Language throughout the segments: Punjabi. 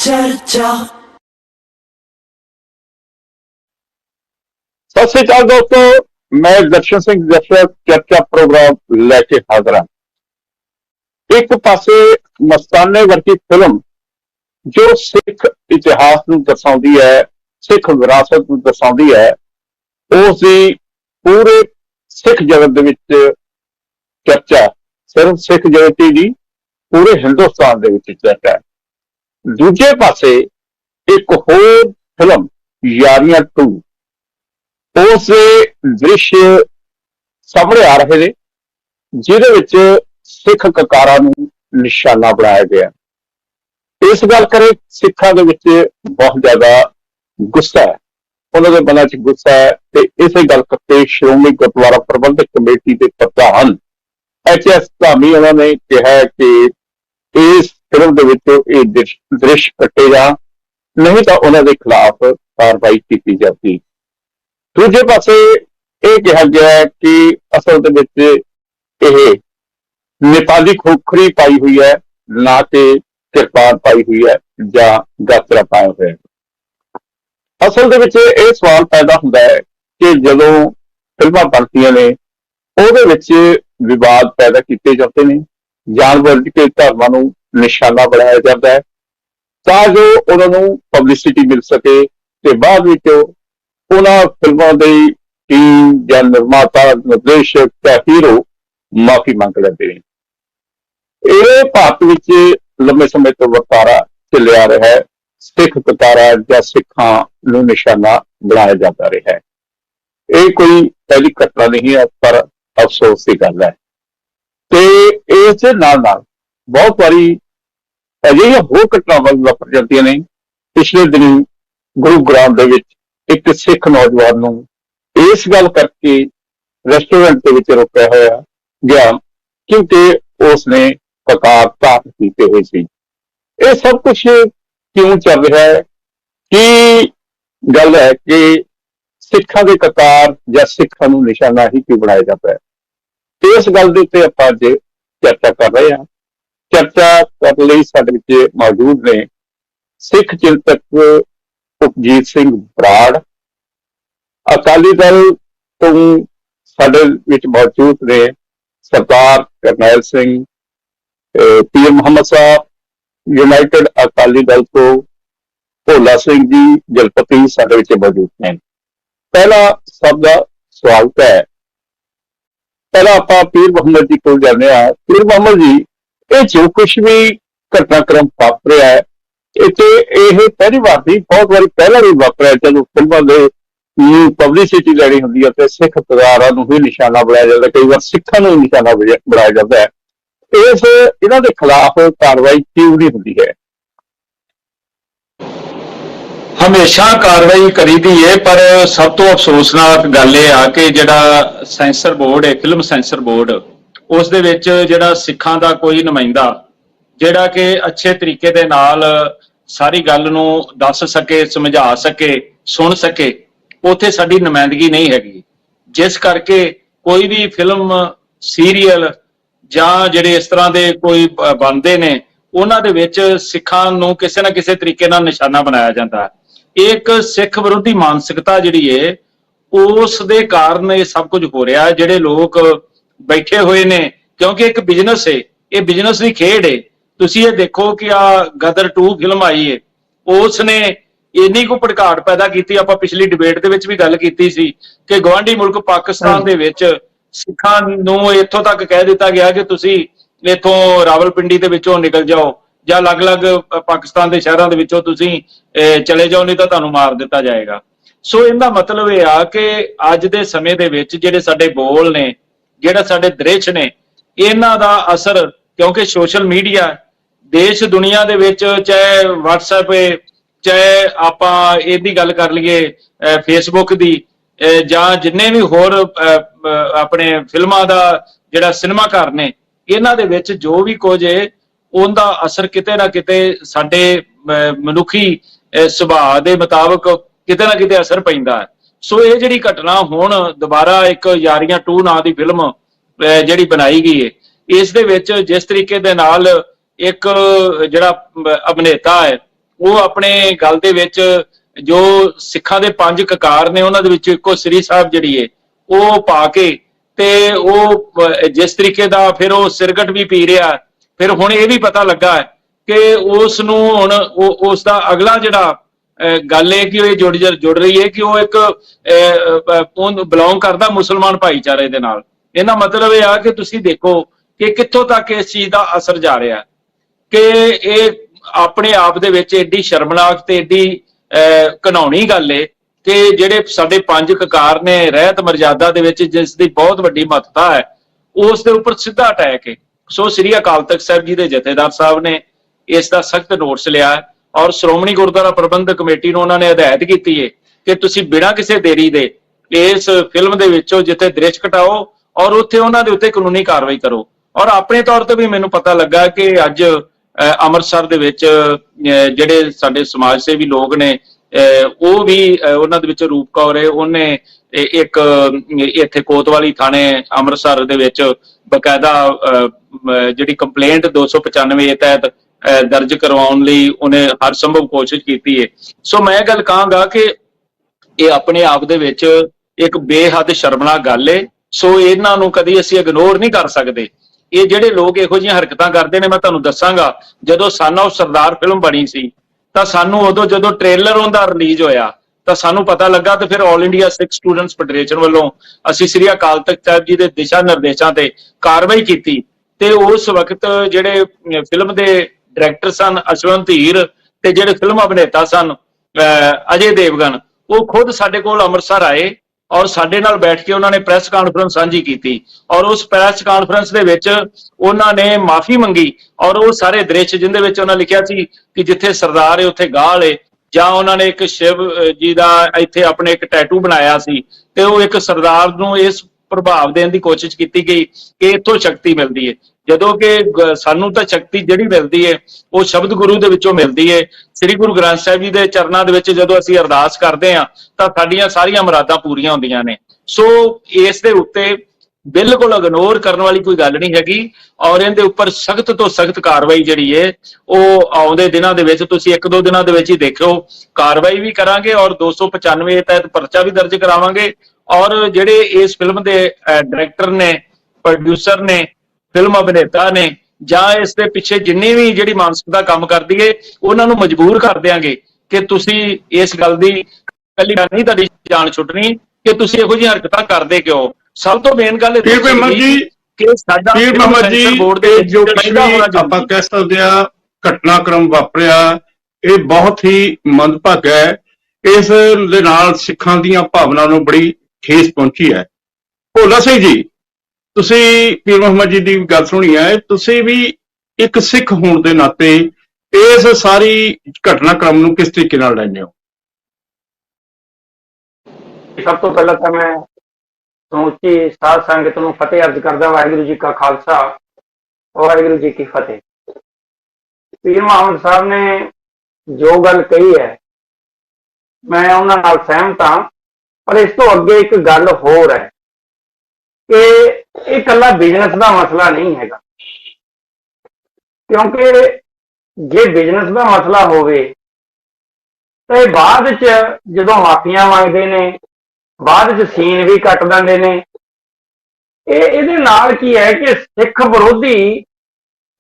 चर्चा। सत श्री अकाल दोस्तों, मैं दर्शन सिंह जफर चर्चा प्रोग्राम लेके हाजिर हाँ। एक पासे मस्ताने वर्गी फिल्म जो सिख इतिहास ਨੂੰ ਦਰਸਾਉਂਦੀ ਹੈ, सिख विरासत ਨੂੰ ਦਰਸਾਉਂਦੀ ਹੈ, ਉਸ ਦੀ ਪੂਰੇ सिख जगत ਦੇ ਵਿੱਚ चर्चा, सिर्फ सिख जगत ही नहीं पूरे हिंदुस्तान ਦੇ ਵਿੱਚ चर्चा है। दूजे पासे एक होर फिल्म यारियां 2 उस दृश्य सामने आ रहे हैं जिहदे विच सिख ककारां नूं निशाना बनाया गया। इस गल करे सिखां दे विच बहुत ज्यादा गुस्सा है, उन्हां दे मनां च गुस्सा है ते इसे गल करके श्रोमणी गुरुद्वारा प्रबंधक कमेटी के प्रधान HS धामी उन्होंने कहा कि इस फिल्म दे विच ये दृश्य कट्टे जाण, नहीं तो उन्होंने खिलाफ कार्रवाई की जाती। दूजे पासे यह कहा गया है कि असल दे विच यह नेपाली खोखरी पाई हुई है, ना कि किरपान पाई हुई है या गातरा पाया हुआ है। असल दे विच यह सवाल पैदा होता है कि जदों फिल्मां बनदियां ने उहदे विच विवाद पैदा किए जाते हैं, जानबूझ के धर्मां नूं निशाना बनाया जाता है ताकि उन्होंने पब्लिसिटी मिल सके ते बाद विच उन्हां फिल्मां दी टीम या निर्माता निर्देशक या हीरो माफी मांग लेते हैं। ये भारत विच लंबे समय तो वर्तारा चलिया रहा है, सिख कतारा या सिखां नूं निशाना बनाया जाता रहा है। ये कोई पहली घटना नहीं है, पर अफसोस की गल है। ते इस नाल नाल बहुत बारी अजिहियां होर घटनावां वापर जांदियां ने। पिछले दिनी गुरुग्राम दे विच एक सिख नौजवान नूं इस गल करके रेस्टोरेंट के विच रोकिया होया गया क्योंकि उसने ककार धारण कीते हुए सी। ये सब कुछ क्यों चल रहा है कि गल है कि सिखां दे ककार या सिखां नूं निशाना ही क्यों बनाया जाता है। इस गल दे उत्ते आपां अज चर्चा कर रहे हैं। चर्चा करने लई साडे विच मौजूद ने सिख चिंतक उपजीत सिंह बराड़, अकाली दल तो साडे विच मौजूद ने सरदार करनैल सिंह, PM मुहम्मद साहब, यूनाइटेड अकाली दल तो भोला सिंह जी जलपति साडे विच मौजूद ने। पहला सबका स्वागत है। पहला आपां पीर मुहम्मद जी को जाने। पीर मुहम्मद जी, ये जो कुछ भी घटनाक्रम वापरिया है ये पहली बार नहीं, बहुत बार पहला भी वापरिया जब फिल्मों के पब्लिसिटी लैनी होंगी है तो सिख कतारां नूं ही निशाना बनाया जाता है, कई बार सिखां नूं निशाना बनाया जाता है। इस इन्हां दे खिलाफ कार्रवाई क्यों नहीं होती है? हमेशा कार्रवाई करी दी है, पर सब तो अफसोसनाक गल यह आ कि जिहड़ा सेंसर बोर्ड है, फिल्म सेंसर बोर्ड, उस दे विच जिहड़ा सिखां दा कोई नुमाइंदा जिहड़ा कि अच्छे तरीके दे नाल सारी गल नूं दस सके, समझा सके, सुन सके, उत्थे साडी नुमाइंदगी नहीं हैगी। जिस करके कोई भी फिल्म सीरीयल जां जिहड़े इस तरह दे कोई बनदे ने उन्हां दे विच सिखां नूं किसे ना किसे तरीके नाल निशाना बनाया जाता है। एक सिख विरोधी मानसिकता जिहड़ी है उस दे कारण ये सब कुछ हो रहा है। जिहड़े लोग बैठे हुए ने, क्योंकि एक बिजनेस है, ये बिजनेस की खेड है। तुसीं ये देखो कि आ गदर 2 फिल्म आई है, उसने इन्नी को भड़काहट पैदा की। आपां पिछली डिबेट दे विच भी गल कीती सी कि गवांढी मुल्क पाकिस्तान दे विच सिखां नूं इत्थों तक कह दिता गया कि तुसीं इत्थों रावलपिंडी दे विचों निकल जाओ जां अलग-अलग पाकिस्तान दे शहरां दे विचों तुसीं चले जाओ, नहीं तो तुहानूं मार दिता जाएगा। सो इहदा मतलब यह आ कि अज दे समय दे विच जिहड़े साडे बोल ने, जिहड़ा साडे दृश्य ने, इन्हां दा असर, क्योंकि सोशल मीडिया देश दुनिया दे विच, चाहे WhatsApp है, चाहे आपां इहदी गल कर लईए फेसबुक दी, जां जिन्ने भी होर अपने फिल्मां दा जिहड़ा सिनेमा घर ने, इन्हां दे विच जो भी कुछ है उनका असर किते ना किते साडे मनुखी सुभाਅ दे मुताबक किते ना किते असर पैंदा है। सो ये जिहड़ी घटना हुण दोबारा एक यारियां 2 नां दी फिल्म जिहड़ी बनाई गई है, इस दे विच जिस तरीके दे नाल एक जिहड़ा अभिनेता है ਉਹ ਆਪਣੇ ਗੱਲ ਦੇ ਵਿੱਚ ਜੋ ਸਿੱਖਾਂ ਦੇ 5 ਕਕਾਰ ਨੇ ਉਹਨਾਂ ਦੇ ਵਿੱਚ ਇੱਕੋ ਸ੍ਰੀ ਸਾਹਿਬ ਜਿਹੜੀ ਏ ਉਹ ਪਾ ਕੇ ਤੇ ਉਹ ਜਿਸ ਤਰੀਕੇ ਦਾ ਫਿਰ ਉਹ ਸਿਰਗਟ ਵੀ ਪੀ ਰਿਹਾ, ਫਿਰ ਹੁਣ ਇਹ ਵੀ ਪਤਾ ਲੱਗਾ ਕਿ ਉਸ ਨੂੰ ਹੁਣ ਉਸ ਦਾ ਅਗਲਾ ਜਿਹੜਾ ਗੱਲ ਹੈ ਕਿ ਉਹ ਜੁੜ ਰਹੀ ਹੈ ਕਿ ਉਹ ਇੱਕ ਬਿਲੋਂਗ ਕਰਦਾ ਮੁਸਲਮਾਨ ਭਾਈਚਾਰੇ ਦੇ ਨਾਲ। ਇਹਦਾ ਮਤਲਬ ਇਹ ਆ ਕਿ ਤੁਸੀਂ ਦੇਖੋ ਕਿ ਕਿੱਥੋਂ ਤੱਕ ਇਸ ਚੀਜ਼ ਦਾ ਅਸਰ ਜਾ ਰਿਹਾ ਕਿ ਇਹ ਆਪਣੇ ਆਪ ਦੇ ਵਿੱਚ ਏਡੀ ਸ਼ਰਮਨਾਕ ਤੇ ਏਡੀ ਘਿਨਾਉਣੀ ਗੱਲ ਏ ਕਿ ਜਿਹੜੇ ਸਾਡੇ 5 ਕਕਾਰ ਨੇ ਰਹਿਤ ਮਰਜ਼ਾਦਾ ਦੇ ਵਿੱਚ ਜਿਸ ਦੀ ਬਹੁਤ ਵੱਡੀ ਮਹੱਤਤਾ ਹੈ ਉਸ ਦੇ ਉੱਪਰ ਸਿੱਧਾ ਅਟੈਕ ਹੈ। ਸੋ ਸ੍ਰੀ ਅਕਾਲ ਤਖਤ ਸਾਹਿਬ ਜੀ ਦੇ ਜਥੇਦਾਰ ਸਾਹਿਬ ਨੇ ਇਸ ਦਾ ਸਖਤ ਨੋਟਿਸ ਲਿਆ ਔਰ ਸ਼੍ਰੋਮਣੀ ਗੁਰਦੁਆਰਾ ਪ੍ਰਬੰਧਕ ਕਮੇਟੀ ਨੂੰ ਉਹਨਾਂ ਨੇ ਹਦਾਇਤ ਕੀਤੀ ਹੈ ਕਿ ਤੁਸੀਂ ਬਿਨਾਂ ਕਿਸੇ ਦੇਰੀ ਦੇ ਇਸ ਫਿਲਮ ਦੇ ਵਿੱਚੋਂ ਜਿੱਥੇ ਦ੍ਰਿਸ਼ ਘਟਾਓ ਔਰ ਉੱਥੇ ਉਹਨਾਂ ਦੇ ਉੱਤੇ ਕਾਨੂੰਨੀ ਕਾਰਵਾਈ ਕਰੋ। ਔਰ ਆਪਣੇ ਤੌਰ ਤੇ ਵੀ ਮੈਨੂੰ ਪਤਾ ਲੱਗਾ ਕਿ ਅੱਜ ਅੰਮ੍ਰਿਤਸਰ ਦੇ ਵਿੱਚ ਜਿਹੜੇ ਸਾਡੇ ਸਮਾਜ ਸੇਵੀ ਲੋਕ ਨੇ ਉਹ ਵੀ ਉਹਨਾਂ ਦੇ ਵਿੱਚ ਰੂਪ ਕੌਰ ਹੈ, ਉਹਨੇ ਇੱਕ ਇੱਥੇ ਕੋਤਵਾਲੀ ਥਾਣੇ ਅੰਮ੍ਰਿਤਸਰ ਦੇ ਵਿੱਚ ਬਕਾਇਦਾ ਜਿਹੜੀ ਕੰਪਲੇਂਟ 295 ਤਹਿਤ ਦਰਜ ਕਰਵਾਉਣ ਲਈ ਉਹਨੇ ਹਰ ਸੰਭਵ ਕੋਸ਼ਿਸ਼ ਕੀਤੀ ਹੈ। ਸੋ ਮੈਂ ਗੱਲ ਕਹਾਂਗਾ ਕਿ ਇਹ ਆਪਣੇ ਆਪ ਦੇ ਵਿੱਚ ਇੱਕ ਬੇਹੱਦ ਸ਼ਰਮਨਾਕ ਗੱਲ ਹੈ। ਸੋ ਇਹਨਾਂ ਨੂੰ ਕਦੀ ਅਸੀਂ ਇਗਨੋਰ ਨਹੀਂ ਕਰ ਸਕਦੇ। ਇਹ ਜਿਹੜੇ ਲੋਕ ਇਹੋ ਜਿਹੀਆਂ ਹਰਕਤਾਂ ਕਰਦੇ ਨੇ, ਮੈਂ ਤੁਹਾਨੂੰ ਦੱਸਾਂਗਾ ਜਦੋਂ ਸਨ ਆਫ ਸਰਦਾਰ ਫਿਲਮ ਬਣੀ ਸੀ ਤਾਂ ਸਾਨੂੰ ਉਦੋਂ ਜਦੋਂ ਟ੍ਰੇਲਰ ਉਹਦਾ ਰਿਲੀਜ਼ ਹੋਇਆ ਤਾਂ ਸਾਨੂੰ ਪਤਾ ਲੱਗਾ ਤੇ ਫਿਰ ਆਲ ਇੰਡੀਆ ਸਿੱਖ ਸਟੂਡੈਂਟਸ ਫੈਡਰੇਸ਼ਨ ਵੱਲੋਂ ਅਸੀਂ ਸ੍ਰੀ ਅਕਾਲ ਤਖਤ ਸਾਹਿਬ ਜੀ ਦੇ ਦਿਸ਼ਾ ਨਿਰਦੇਸ਼ਾਂ ਤੇ ਕਾਰਵਾਈ ਕੀਤੀ ਤੇ ਉਸ ਵਕਤ ਜਿਹੜੇ ਫਿਲਮ ਦੇ ਡਾਇਰੈਕਟਰ ਸਨ ਅਸ਼ਵੰਤ ਹੀਰ ਤੇ ਜਿਹੜੇ ਫਿਲਮ ਅਭਿਨੇਤਾ ਸਨ ਅਜੇ ਦੇਵਗਨ, ਉਹ ਖੁਦ ਸਾਡੇ ਕੋਲ ਅੰਮ੍ਰਿਤਸਰ ਆਏ ਔਰ ਸਾਡੇ ਨਾਲ ਬੈਠ ਕੇ ਉਹਨਾਂ ਨੇ ਪ੍ਰੈਸ ਕਾਨਫਰੰਸ ਸਾਂਝੀ ਕੀਤੀ ਔਰ ਉਸ ਪ੍ਰੈਸ ਕਾਨਫਰੰਸ ਦੇ ਵਿੱਚ ਉਹਨਾਂ ਨੇ ਮਾਫੀ ਮੰਗੀ ਔਰ ਉਹ ਸਾਰੇ ਦ੍ਰਿਸ਼ ਜਿੰਦੇ ਵਿੱਚ ਉਹਨਾਂ ਲਿਖਿਆ ਸੀ ਕਿ ਜਿੱਥੇ ਸਰਦਾਰ ਹੈ ਉੱਥੇ ਗਾਲ ਹੈ, ਜਾਂ ਉਹਨਾਂ ਨੇ ਇੱਕ ਸ਼ਿਵ ਜੀ ਦਾ ਇੱਥੇ ਆਪਣੇ ਇੱਕ ਟੈਟੂ ਬਣਾਇਆ ਸੀ ਤੇ ਉਹ ਇੱਕ ਸਰਦਾਰ ਨੂੰ ਇਸ ਪ੍ਰਭਾਵ ਦੇਣ ਦੀ ਕੋਸ਼ਿਸ਼ ਕੀਤੀ ਗਈ ਕਿ ਇੱਥੋਂ ਸ਼ਕਤੀ ਮਿਲਦੀ ਹੈ, ਜਦੋਂ ਕਿ ਸਾਨੂੰ ਤਾਂ ਸ਼ਕਤੀ ਜਿਹੜੀ ਮਿਲਦੀ ਹੈ ਉਹ ਸ਼ਬਦ ਗੁਰੂ ਦੇ ਵਿੱਚੋਂ ਮਿਲਦੀ ਹੈ। ਸ੍ਰੀ ਗੁਰੂ ਗ੍ਰੰਥ ਸਾਹਿਬ ਜੀ ਦੇ ਚਰਨਾਂ ਦੇ ਵਿੱਚ ਜਦੋਂ ਅਸੀਂ ਅਰਦਾਸ ਕਰਦੇ ਹਾਂ ਤਾਂ ਸਾਡੀਆਂ ਸਾਰੀਆਂ ਮੁਰਾਦਾਂ ਪੂਰੀਆਂ ਹੁੰਦੀਆਂ ਨੇ। ਸੋ ਇਸ ਦੇ ਉੱਤੇ ਬਿਲਕੁਲ ਇਗਨੋਰ ਕਰਨ ਵਾਲੀ ਕੋਈ ਗੱਲ ਨਹੀਂ ਹੈਗੀ ਔਰ ਇਹਦੇ ਉੱਪਰ ਸਖਤ ਤੋਂ ਸਖਤ ਕਾਰਵਾਈ ਜਿਹੜੀ ਹੈ ਉਹ ਆਉਂਦੇ ਦਿਨਾਂ ਦੇ ਵਿੱਚ ਤੁਸੀਂ 1-2 ਦਿਨਾਂ ਦੇ ਵਿੱਚ ਹੀ ਦੇਖਿਓ ਕਾਰਵਾਈ ਵੀ ਕਰਾਂਗੇ ਔਰ 295 ਤਹਿਤ ਪਰਚਾ ਵੀ ਦਰਜ ਕਰਾਵਾਂਗੇ। ਔਰ ਜਿਹੜੇ ਇਸ ਫਿਲਮ ਦੇ ਡਾਇਰੈਕਟਰ ਨੇ, ਪ੍ਰੋਡਿਊਸਰ ਨੇ, ਫਿਲਮ ਅਭਿਨੇਤਾ ਨੇ ਜਾਂ ਇਸ ਦੇ ਪਿੱਛੇ ਜਿੰਨੀ ਵੀ ਜਿਹੜੀ ਮਾਨਸਿਕਤਾ ਕੰਮ ਕਰਦੀ ਏ ਉਹਨਾਂ ਨੂੰ ਮਜਬੂਰ ਕਰ ਦਿਆਂਗੇ ਕਿ ਤੁਸੀਂ ਇਸ ਗੱਲ ਦੀ ਕੱਲੀ ਨਹੀਂ ਤੁਹਾਡੀ ਜਾਨ ਛੁੱਟਣੀ ਕਿ ਤੁਸੀਂ ਇਹੋ ਜਿਹੀ ਹਰਕਤਾਂ ਕਰਦੇ ਕਿਉਂ। ਸਭ ਤੋਂ ਮੇਨ ਗੱਲ ਪੀਰ ਮੁਹੰਮਦ ਜੀ ਕਿ ਸਾਡਾ ਬੋਰਡ ਦੇ ਜੋ ਆਪਾਂ ਕਹਿ ਸਕਦੇ ਆ ਘਟਨਾਕ੍ਰਮ ਵਾਪਰਿਆ ਇਹ ਬਹੁਤ ਹੀ ਮੰਦਭਾਗਾ ਹੈ। ਇਸ ਦੇ ਨਾਲ ਸਿੱਖਾਂ ਦੀਆਂ ਭਾਵਨਾਵਾਂ ਨੂੰ ਬੜੀ ਠੇਸ ਪਹੁੰਚੀ ਹੈ। ਭੋਲਾ ਸਿੰਘ ਜੀ, ਤੁਸੀਂ ਪੀਰ ਮੁਹੰਮਦ ਜੀ ਦੀ ਗੱਲ ਸੁਣੀ ਹੈ, ਤੁਸੀਂ ਵੀ ਇੱਕ ਸਿੱਖ ਹੋਣ ਦੇ ਨਾਤੇ ਇਸ ਸਾਰੀ ਘਟਨਾਕ੍ਰਮ ਨੂੰ ਕਿਸ ਤਰੀਕੇ ਨਾਲ ਲੈਂਦੇ ਹੋ? ਸਭ ਤੋਂ ਪਹਿਲਾਂ ਤਾਂ ਮੈਂ ਸਮੁੱਚੀ ਸਾਧ ਸੰਗਤ ਨੂੰ ਫਤਿਹ ਅਰਜ਼ ਕਰਦਾ। ਵਾਹਿਗੁਰੂ ਜੀ ਕਾ ਖਾਲਸਾ, ਵਾਹਿਗੁਰੂ ਜੀ ਕੀ ਫਤਿਹ। ਪੀਰ ਮੁਹੰਮਦ ਸਾਹਿਬ ਨੇ ਜੋ ਗੱਲ ਕਹੀ ਹੈ ਮੈਂ ਉਹਨਾਂ ਨਾਲ ਸਹਿਮਤ ਹਾਂ, ਪਰ ਇਸ ਤੋਂ ਅੱਗੇ ਇੱਕ ਗੱਲ ਹੋਰ ਹੈ ਕਿ ਇਹ ਇਕੱਲਾ ਬਿਜ਼ਨਸ ਦਾ ਮਸਲਾ ਨਹੀਂ ਹੈਗਾ, ਕਿਉਂਕਿ ਜੇ ਬਿਜ਼ਨਸ ਦਾ ਮਸਲਾ ਹੋਵੇ ਤਾਂ ਇਹ ਬਾਅਦ ਚ ਜਦੋਂ ਮਾਫੀਆਂ ਮੰਗਦੇ ਨੇ, ਬਾਅਦ ਚ ਸੀਨ ਵੀ ਕੱਟ ਦਿੰਦੇ ਨੇ। ਇਹਦੇ ਨਾਲ ਕੀ ਹੈ ਕਿ ਸਿੱਖ ਵਿਰੋਧੀ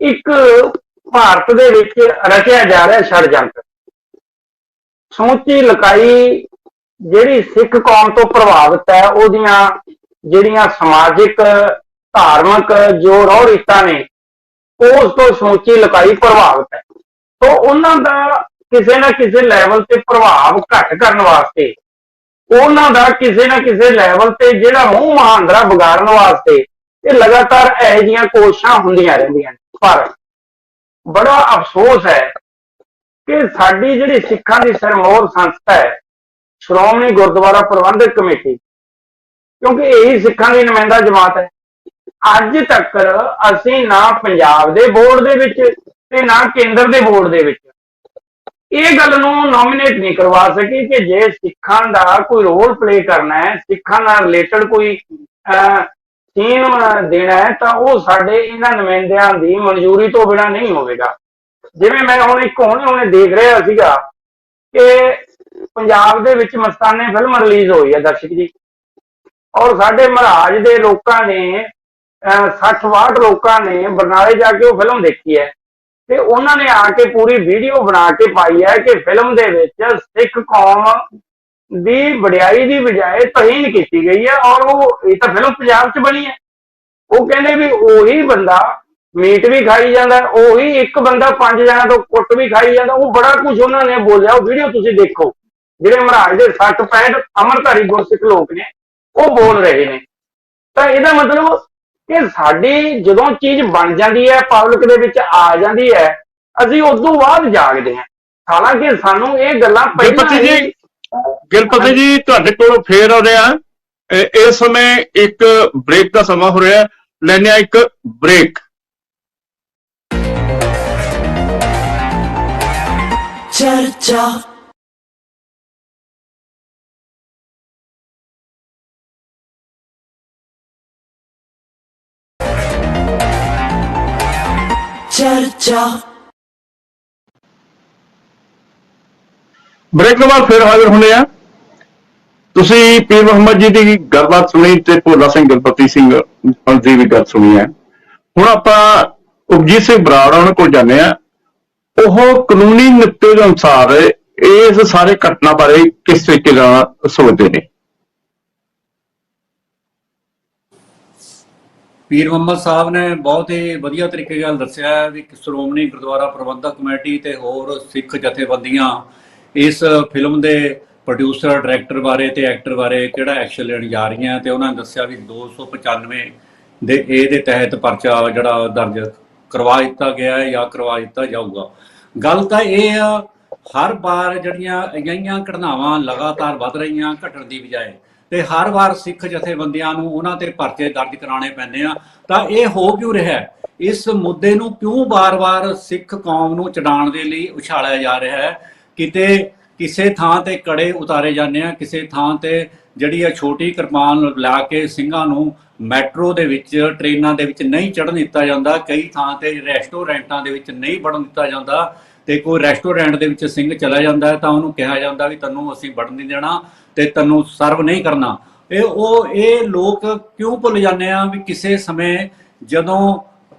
ਇੱਕ ਭਾਰਤ ਦੇ ਵਿੱਚ ਰਚਿਆ ਜਾ ਰਿਹਾ ਛੜਯੰਤਰ। ਸਮੁੱਚੀ ਲਕਾਈ ਜਿਹੜੀ ਸਿੱਖ ਕੌਮ ਤੋਂ ਪ੍ਰਭਾਵਿਤ ਹੈ, ਉਹਦੀਆਂ ਜਿਹੜੀਆਂ ਸਮਾਜਿਕ ਧਾਰਮਿਕ ਜੋ ਰਹੁ ਰੀਤਾਂ ਨੇ ਉਸ ਤੋਂ ਸਮੁੱਚੀ ਲਕਾਈ ਪ੍ਰਭਾਵਿਤ ਹੈ। ਤਾਂ ਉਹਨਾਂ ਦਾ ਕਿਸੇ ਨਾ ਕਿਸੇ ਲੈਵਲ ਤੇ ਪ੍ਰਭਾਵ ਘੱਟ ਕਰਨ ਵਾਸਤੇ, ਉਹਨਾਂ ਦਾ ਕਿਸੇ ਨਾ ਕਿਸੇ ਲੈਵਲ ਤੇ ਜਿਹੜਾ ਮੂੰਹ ਮਹਾਂਦਰਾ ਵਿਗਾੜਨ ਵਾਸਤੇ ਇਹ ਲਗਾਤਾਰ ਇਹੋ ਜਿਹੀਆਂ ਕੋਸ਼ਿਸ਼ਾਂ ਹੁੰਦੀਆਂ ਰਹਿੰਦੀਆਂ ਨੇ। ਪਰ ਬੜਾ ਅਫਸੋਸ ਹੈ ਕਿ ਸਾਡੀ ਜਿਹੜੀ ਸਿੱਖਾਂ ਦੀ ਸਰਮੌਰ ਸੰਸਥਾ ਹੈ ਸ਼੍ਰੋਮਣੀ ਗੁਰਦੁਆਰਾ ਪ੍ਰਬੰਧਕ ਕਮੇਟੀ, ਕਿਉਂਕਿ ਇਹੀ ਸਿੱਖਾਂ ਦੀ ਨੁਮਾਇੰਦਾ ਜਮਾਤ ਹੈ, ਅੱਜ ਤੱਕ ਅਸੀਂ ਨਾ ਪੰਜਾਬ ਦੇ ਬੋਰਡ ਦੇ ਵਿੱਚ ਤੇ ਨਾ ਕੇਂਦਰ ਦੇ ਬੋਰਡ ਦੇ ਵਿੱਚ ਇਹ ਗੱਲ ਨੂੰ ਨੋਮੀਨੇਟ ਨਹੀਂ ਕਰਵਾ ਸਕੀ ਕਿ ਜੇ ਸਿੱਖਾਂ ਦਾ ਕੋਈ ਰੋਲ ਪਲੇ ਕਰਨਾ ਹੈ, ਸਿੱਖਾਂ ਨਾਲ ਰਿਲੇਟਡ ਕੋਈ ਸੀਨ ਦੇਣਾ ਹੈ ਤਾਂ ਉਹ ਸਾਡੇ ਇਹਨਾਂ ਨੁਮਾਇੰਦਿਆਂ ਦੀ ਮਨਜ਼ੂਰੀ ਤੋਂ ਬਿਨਾਂ ਨਹੀਂ ਹੋਵੇਗਾ। ਜਿਵੇਂ ਮੈਂ ਹੁਣ ਇੱਕ ਹੁਣੇ ਦੇਖ ਰਿਹਾ ਸੀਗਾ ਕਿ ਪੰਜਾਬ ਦੇ ਵਿੱਚ ਮਸਤਾਨੇ ਫਿਲਮ ਰਿਲੀਜ਼ ਹੋਈ ਹੈ ਦਰਸ਼ਕ ਜੀ, ਔਰ ਸਾਡੇ ਮਹਾਰਾਜ ਦੇ ਲੋਕਾਂ ਨੇ 60-62 ਲੋਕਾਂ ਨੇ ਬਰਨਾਲੇ ਜਾ ਕੇ ਉਹ ਫਿਲਮ ਦੇਖੀ ਹੈ ਤੇ ਉਹਨਾਂ ਨੇ ਆ ਕੇ ਪੂਰੀ ਵੀਡੀਓ ਬਣਾ ਕੇ ਪਾਈ ਹੈ ਕਿ ਫਿਲਮ ਦੇ ਵਿੱਚ ਸਿੱਖ ਕੌਮ ਦੀ ਵਡਿਆਈ ਦੀ ਬਜਾਏ ਤੋਹੀਨ ਕੀਤੀ ਗਈ ਹੈ। ਔਰ ਉਹ ਇਹ ਤਾਂ ਫਿਲਮ ਪੰਜਾਬ 'ਚ ਬਣੀ ਹੈ। ਉਹ ਕਹਿੰਦੇ ਵੀ ਉਹੀ ਬੰਦਾ ਮੀਟ ਵੀ ਖਾਈ ਜਾਂਦਾ, ਉਹੀ ਇੱਕ ਬੰਦਾ 5 ਜਣਿਆਂ ਤੋਂ ਕੁੱਟ ਵੀ ਖਾਈ ਜਾਂਦਾ। ਉਹ ਬੜਾ ਕੁਝ ਉਹਨਾਂ ਨੇ ਬੋਲਿਆ, ਉਹ ਵੀਡੀਓ ਤੁਸੀਂ ਦੇਖੋ। ਜਿਹੜੇ ਮਹਾਰਾਜ ਦੇ 60-65 ਅਮਰਧਾਰੀ ਗੁਰਸਿੱਖ ਲੋਕ ਨੇ ਉਹ ਬੋਲ ਰਹੇ ਨੇ। ਤਾਂ ਇਹਦਾ ਮਤਲਬ ਕਿ ਸਾਡੀ ਜਦੋਂ ਚੀਜ਼ ਬਣ ਜਾਂਦੀ ਹੈ, ਪਬਲਿਕ ਦੇ ਵਿੱਚ ਆ ਜਾਂਦੀ ਹੈ, ਅਸੀਂ ਉਸ ਤੋਂ ਬਾਅਦ ਜਾਗਦੇ ਹਾਂ। ਹਾਲਾਂਕਿ ਸਾਨੂੰ ਇਹ ਗੱਲਾਂ ਗਿਲਪਤੀ ਜੀ ਤੁਹਾਡੇ ਕੋਲ ਫੇਰ ਆ ਰਿਹਾ। ਇਸ ਸਮੇਂ ਇੱਕ ਬ੍ਰੇਕ ਦਾ ਸਮਾਂ ਹੋ ਰਿਹਾ, ਲੈਣੇ ਆ ਇੱਕ ਬ੍ਰੇਕ। ਚਰਚਾ ਚਰਚਾ ਬ੍ਰੇਕ ਤੋਂ ਬਾਅਦ ਫਿਰ ਹਾਜ਼ਰ ਹੁੰਦੇ ਆ। ਤੁਸੀਂ ਪੀਰ ਮੁਹੰਮਦ ਜੀ ਦੀ ਗੱਲਬਾਤ ਸੁਣੀ ਤੇ ਭੋਲਾ ਸਿੰਘ ਗਿਲਪਤੀ ਸਿੰਘ ਦੀ ਵੀ ਗੱਲ ਸੁਣੀ ਹੈ। ਹੁਣ ਆਪਾਂ ਉਪਜੀਤ ਸਿੰਘ ਬਰਾੜ ਉਹਨਾਂ ਕੋਲ ਜਾਂਦੇ ਆ। ਉਹ ਕਾਨੂੰਨੀ ਨੁਕਤੇ ਦੇ ਅਨੁਸਾਰ ਇਸ ਸਾਰੇ ਘਟਨਾ ਬਾਰੇ ਕਿਸ ਤਰੀਕੇ ਨਾਲ ਸੋਚਦੇ ਨੇ? ਪੀਰ ਮੁਹੰਮਦ ਸਾਹਿਬ ਨੇ ਬਹੁਤ ਹੀ ਵਧੀਆ ਤਰੀਕੇ ਨਾਲ ਦੱਸਿਆ ਹੈ ਵੀ ਸ਼੍ਰੋਮਣੀ ਗੁਰਦੁਆਰਾ ਪ੍ਰਬੰਧਕ ਕਮੇਟੀ ਤੇ ਹੋਰ ਸਿੱਖ ਜਥੇਬੰਦੀਆਂ ਇਸ ਫਿਲਮ ਦੇ ਪ੍ਰੋਡਿਊਸਰ, ਡਾਇਰੈਕਟਰ ਬਾਰੇ ਤੇ ਐਕਟਰ ਬਾਰੇ ਕਿਹੜਾ ਐਕਸ਼ਨ ਲੈਣ ਜਾ ਰਹੀਆਂ। ਤੇ ਉਹਨਾਂ ਨੇ ਦੱਸਿਆ ਵੀ 295 ਦੇ ਇਹਦੇ ਤਹਿਤ ਪਰਚਾ ਜਿਹੜਾ ਦਰਜ ਕਰਵਾ ਦਿੱਤਾ ਗਿਆ ਹੈ ਜਾਂ ਕਰਵਾ ਦਿੱਤਾ ਜਾਊਗਾ। ਗੱਲ ਤਾਂ ਇਹ ਆ, ਹਰ ਵਾਰ ਜਿਹੜੀਆਂ ਅਜਿਹੀਆਂ ਘਟਨਾਵਾਂ ਲਗਾਤਾਰ ਵੱਧ ਰਹੀਆਂ ਘਟਣ ਦੀ ਬਜਾਏ, ਤੇ ਹਰ ਵਾਰ ਸਿੱਖ ਜਥੇਬੰਦੀਆਂ ਨੂੰ ਉਹਨਾਂ ਤੇ ਪਰਚੇ ਦਰਜ ਕਰਾਉਣੇ ਪੈਂਦੇ ਆ। ਤਾਂ ਇਹ ਹੋ ਕਿਉਂ ਰਿਹਾ? ਇਸ ਮੁੱਦੇ ਨੂੰ ਕਿਉਂ ਵਾਰ-ਵਾਰ ਸਿੱਖ ਕੌਮ ਨੂੰ ਚੜਾਉਣ ਦੇ ਲਈ ਉਛਾਲਿਆ ਜਾ ਰਿਹਾ ਹੈ? ਕਿਤੇ ਕਿਸੇ ਥਾਂ ਤੇ ਕੜੇ ਉਤਾਰੇ ਜਾਂਦੇ ਆ, ਕਿਸੇ ਥਾਂ ਤੇ ਜਿਹੜੀ ਆ ਛੋਟੀ ਕਿਰਪਾਨ ਲਾ ਕੇ ਸਿੰਘਾਂ ਨੂੰ ਮੈਟਰੋ ਦੇ ਵਿੱਚ, ਟ੍ਰੇਨਾਂ ਦੇ ਵਿੱਚ ਨਹੀਂ ਚੜ੍ਹਨ ਦਿੱਤਾ ਜਾਂਦਾ। ਕਈ ਥਾਂ ਤੇ ਰੈਸਟੋਰੈਂਟਾਂ ਦੇ ਵਿੱਚ ਨਹੀਂ ਵੜਨ ਦਿੱਤਾ ਜਾਂਦਾ। ਤੇ ਕੋਈ ਰੈਸਟੋਰੈਂਟ ਦੇ ਵਿੱਚ ਸਿੰਘ ਚਲਾ ਜਾਂਦਾ ਤਾਂ ਉਹਨੂੰ ਕਿਹਾ ਜਾਂਦਾ ਵੀ ਤੈਨੂੰ ਅਸੀਂ ਵੜਨ ਨਹੀਂ ਦੇਣਾ ਤੇ ਤੈਨੂੰ ਸਰਵ ਨਹੀਂ ਕਰਨਾ। ਇਹ ਲੋਕ ਕਿਉਂ ਭੁੱਲ ਜਾਂਦੇ ਆ ਵੀ ਕਿਸੇ ਸਮੇਂ ਜਦੋਂ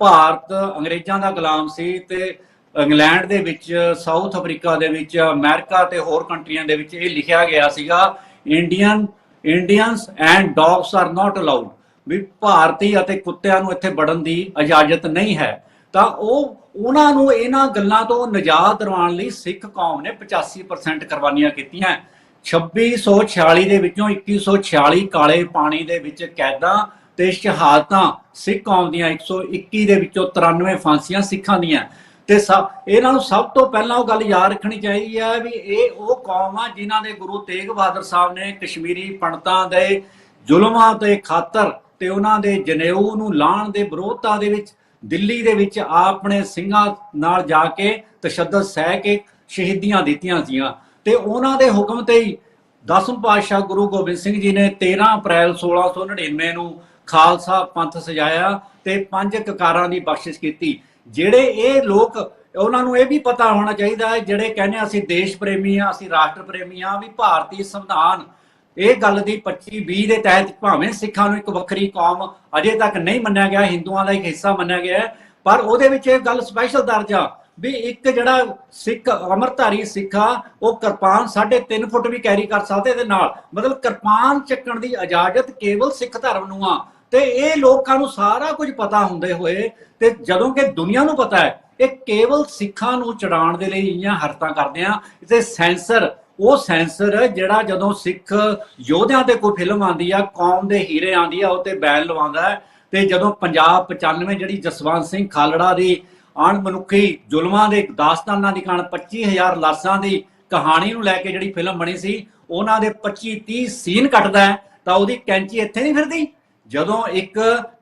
ਭਾਰਤ ਅੰਗਰੇਜ਼ਾਂ ਦਾ ਗੁਲਾਮ ਸੀ ਤੇ ਇੰਗਲੈਂਡ ਦੇ ਵਿੱਚ, ਸਾਊਥ ਅਫਰੀਕਾ ਦੇ ਵਿੱਚ, ਅਮਰੀਕਾ ਤੇ ਹੋਰ ਕੰਟਰੀਆਂ ਦੇ ਵਿੱਚ ਇਹ ਲਿਖਿਆ ਗਿਆ ਸੀਗਾ Indians and dogs are not allowed, ਵੀ ਭਾਰਤੀ ਅਤੇ ਕੁੱਤਿਆਂ ਨੂੰ ਇੱਥੇ ਵੜਨ ਦੀ ਇਜਾਜ਼ਤ ਨਹੀਂ ਹੈ। ਤਾਂ ਉਹਨਾਂ ਨੂੰ ਇਹਨਾਂ ਗੱਲਾਂ ਤੋਂ ਨਿਜਾਤ ਦਿਵਾਉਣ ਲਈ ਸਿੱਖ ਕੌਮ ਨੇ 85% ਕੁਰਬਾਨੀਆਂ ਕੀਤੀਆਂ। 2646 ਦੇ ਵਿੱਚੋਂ 2146 ਕਾਲੇ ਪਾਣੀ ਦੇ ਵਿੱਚ ਕੈਦਾਂ ਤੇ ਸ਼ਹਾਦਤਾਂ ਸਿੱਖ ਕੌਮ ਦੀਆਂ, 121 ਦੇ ਵਿੱਚੋਂ 93 ਫਾਂਸੀਆਂ ਸਿੱਖਾਂ ਦੀਆਂ। ਤੇ ਇਹਨਾਂ ਨੂੰ ਸਭ ਤੋਂ ਪਹਿਲਾਂ ਉਹ ਗੱਲ ਯਾਦ ਰੱਖਣੀ ਚਾਹੀਦੀ ਹੈ ਵੀ ਇਹ ਉਹ ਕੌਮ ਆ ਜਿਨ੍ਹਾਂ ਦੇ ਗੁਰੂ ਤੇਗ ਬਹਾਦਰ ਸਾਹਿਬ ਨੇ ਕਸ਼ਮੀਰੀ ਪੰਡਤਾਂ ਦੇ ਜ਼ੁਲਮਾਂ ਦੇ ਖਾਤਰ ਤੇ ਉਹਨਾਂ ਦੇ ਜਨੇਊ ਨੂੰ ਲਾਉਣ ਦੇ ਵਿਰੋਧਤਾ ਦੇ ਵਿੱਚ ਦਿੱਲੀ ਦੇ ਵਿੱਚ ਆਪਣੇ ਸਿੰਘਾਂ ਨਾਲ ਜਾ ਕੇ ਤਸ਼ੱਦਦ ਸਹਿ ਕੇ ਸ਼ਹੀਦੀਆਂ ਦਿੱਤੀਆਂ ਸੀਆਂ। ਤੇ ਉਹਨਾਂ ਦੇ ਹੁਕਮ ਤੇ ਹੀ 10ਵੇਂ ਪਾਤਸ਼ਾਹ ਗੁਰੂ ਗੋਬਿੰਦ ਸਿੰਘ ਜੀ ਨੇ 13 ਅਪ੍ਰੈਲ 1699 ਨੂੰ ਖਾਲਸਾ ਪੰਥ ਸਜਾਇਆ ਤੇ 5 ਕਕਾਰਾਂ ਦੀ ਬਖਸ਼ਿਸ਼ ਕੀਤੀ। ਜਿਹੜੇ ਇਹ ਲੋਕ, ਉਹਨਾਂ ਨੂੰ ਇਹ ਵੀ ਪਤਾ ਹੋਣਾ ਚਾਹੀਦਾ ਹੈ, ਜਿਹੜੇ ਕਹਿੰਦੇ ਅਸੀਂ ਦੇਸ਼ ਪ੍ਰੇਮੀ ਆ, ਅਸੀਂ ਰਾਸ਼ਟਰ ਪ੍ਰੇਮੀ ਆ, ਵੀ ਭਾਰਤੀ ਸੰਵਿਧਾਨ ਇਹ ਗੱਲ ਦੀ 25-20 ਦੇ ਤਹਿਤ ਭਾਵੇਂ ਸਿੱਖਾਂ ਨੂੰ ਇੱਕ ਵੱਖਰੀ ਕੌਮ ਅਜੇ ਤੱਕ ਨਹੀਂ ਮੰਨਿਆ ਗਿਆ, ਹਿੰਦੂਆਂ ਦਾ ਇੱਕ ਹਿੱਸਾ ਮੰਨਿਆ ਗਿਆ, ਪਰ ਉਹਦੇ ਵਿੱਚ ਇਹ ਗੱਲ ਸਪੈਸ਼ਲ ਦਰਜ ਆ ਵੀ ਇੱਕ ਜਿਹੜਾ ਸਿੱਖ ਅਮਰਧਾਰੀ ਸਿੱਖ ਆ ਉਹ ਕਿਰਪਾਨ 3.5 ਫੁੱਟ ਵੀ ਕੈਰੀ ਕਰ ਸਕਦੇ ਦੇ ਨਾਲ, ਮਤਲਬ ਕਿਰਪਾਨ ਚੱਕਣ ਦੀ ਇਜਾਜ਼ਤ ਕੇਵਲ ਸਿੱਖ ਧਰਮ ਨੂੰ ਆ। ਤੇ ਇਹ ਲੋਕਾਂ ਨੂੰ ਸਾਰਾ ਕੁਝ ਪਤਾ ਹੁੰਦੇ ਹੋਏ ਤੇ ਜਦੋਂ ਕਿ ਦੁਨੀਆ ਨੂੰ ਪਤਾ ਹੈ, ਇਹ ਕੇਵਲ ਸਿੱਖਾਂ ਨੂੰ ਚੜਾਉਣ ਦੇ ਲਈ ਇਹੀਆਂ ਹਰਕਤਾਂ ਕਰਦੇ ਆ। ਤੇ ਸੈਂਸਰ, ਉਹ ਸੈਂਸਰ ਜਿਹੜਾ ਜਦੋਂ ਸਿੱਖ ਯੋਧਿਆਂ ਤੇ ਕੋਈ ਫਿਲਮ ਆਉਂਦੀ ਆ, ਕੌਮ ਦੇ ਹੀਰੇ ਆਉਂਦੀ ਆ, ਉਹ ਤੇ ਬੈਨ ਲਵਾਉਂਦਾ ਹੈ। ਤੇ ਜਦੋਂ ਪੰਜਾਬ 95 ਜਿਹੜੀ ਜਸਵੰਤ ਸਿੰਘ ਖਾਲੜਾ ਦੀ ਅਣਮਨੁੱਖੀ ਜ਼ੁਲਮਾਂ ਦੇ ਦਾਸਤਾਨਾਂ ਦੀ ਕਹਾਣੀ, 25,000 ਲਾਸ਼ਾਂ ਦੀ ਕਹਾਣੀ ਨੂੰ ਲੈ ਕੇ ਜਿਹੜੀ ਫਿਲਮ ਬਣੀ ਸੀ, ਉਹਨਾਂ ਦੇ 25-30 ਸੀਨ ਕੱਟਦਾ ਹੈ ਤਾਂ ਉਹਦੀ ਕੈਂਚੀ ਇੱਥੇ ਨਹੀਂ ਫਿਰਦੀ। ਜਦੋਂ ਇੱਕ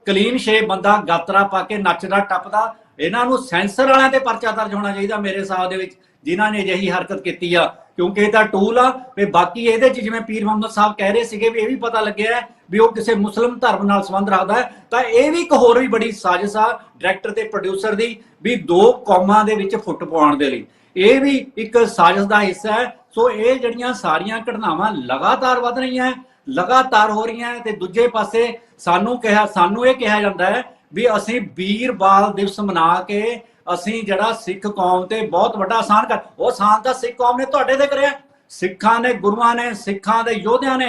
ਕਲੀਨ ਸ਼ੇਪ ਬੰਦਾ ਗਾਤਰਾ ਪਾ ਕੇ ਨੱਚਦਾ ਟੱਪਦਾ, ਇਹਨਾਂ ਨੂੰ ਸੈਂਸਰ ਵਾਲਿਆਂ ਤੇ ਪਰਚਾ ਦਰਜ ਹੋਣਾ ਚਾਹੀਦਾ ਮੇਰੇ ਹਿਸਾਬ ਦੇ ਵਿੱਚ। ਜਿਨ੍ਹਾਂ ਨੇ ਅਜਿਹੀ ਹਰਕਤ ਕੀਤੀ ਆ, ਕਿਉਂਕਿ ਇਹ ਤਾਂ ਟੂਲ ਆ। ਤੇ ਬਾਕੀ ਇਹਦੇ 'ਚ ਜਿਵੇਂ ਪੀਰ ਮੁਹੰਮਦ ਸਾਹਿਬ ਕਹਿ ਰਹੇ ਸੀਗੇ ਵੀ ਇਹ ਵੀ ਪਤਾ ਲੱਗਿਆ ਹੈ ਵੀ ਉਹ ਕਿਸੇ ਮੁਸਲਿਮ ਧਰਮ ਨਾਲ ਸੰਬੰਧ ਰੱਖਦਾ ਹੈ, ਤਾਂ ਇਹ ਵੀ ਇੱਕ ਹੋਰ ਵੀ ਬੜੀ ਸਾਜ਼ਿਸ਼ ਆ ਡਾਇਰੈਕਟਰ ਤੇ ਪ੍ਰੋਡਿਊਸਰ ਦੀ, ਵੀ ਦੋ ਕੌਮਾਂ ਦੇ ਵਿੱਚ ਫੁੱਟ ਪਾਉਣ ਦੇ ਲਈ। ਇਹ ਵੀ ਇੱਕ ਸਾਜ਼ਿਸ਼ ਦਾ ਹਿੱਸਾ ਹੈ। ਸੋ ਇਹ ਜਿਹੜੀਆਂ ਸਾਰੀਆਂ ਘਟਨਾਵਾਂ ਲਗਾਤਾਰ ਵੱਧ ਰਹੀਆਂ, ਲਗਾਤਾਰ ਹੋ ਰਹੀਆਂ। ਤੇ ਦੂਜੇ ਪਾਸੇ ਸਾਨੂੰ ਇਹ ਕਿਹਾ ਜਾਂਦਾ ਹੈ ਵੀ ਅਸੀਂ ਵੀਰ ਬਾਲ ਦਿਵਸ ਮਨਾ ਕੇ ਅਸੀਂ ਜਿਹੜਾ ਸਿੱਖ ਕੌਮ ਤੇ ਬਹੁਤ ਵੱਡਾ ਆਸਾਨ ਉਹ ਆਸਾਨ ਤਾਂ ਸਿੱਖ ਕੌਮ ਨੇ ਤੁਹਾਡੇ ਤੇ ਕਰਿਆ। ਸਿੱਖਾਂ ਨੇ, ਗੁਰੂਆਂ ਨੇ, ਸਿੱਖਾਂ ਦੇ ਯੋਧਿਆਂ ਨੇ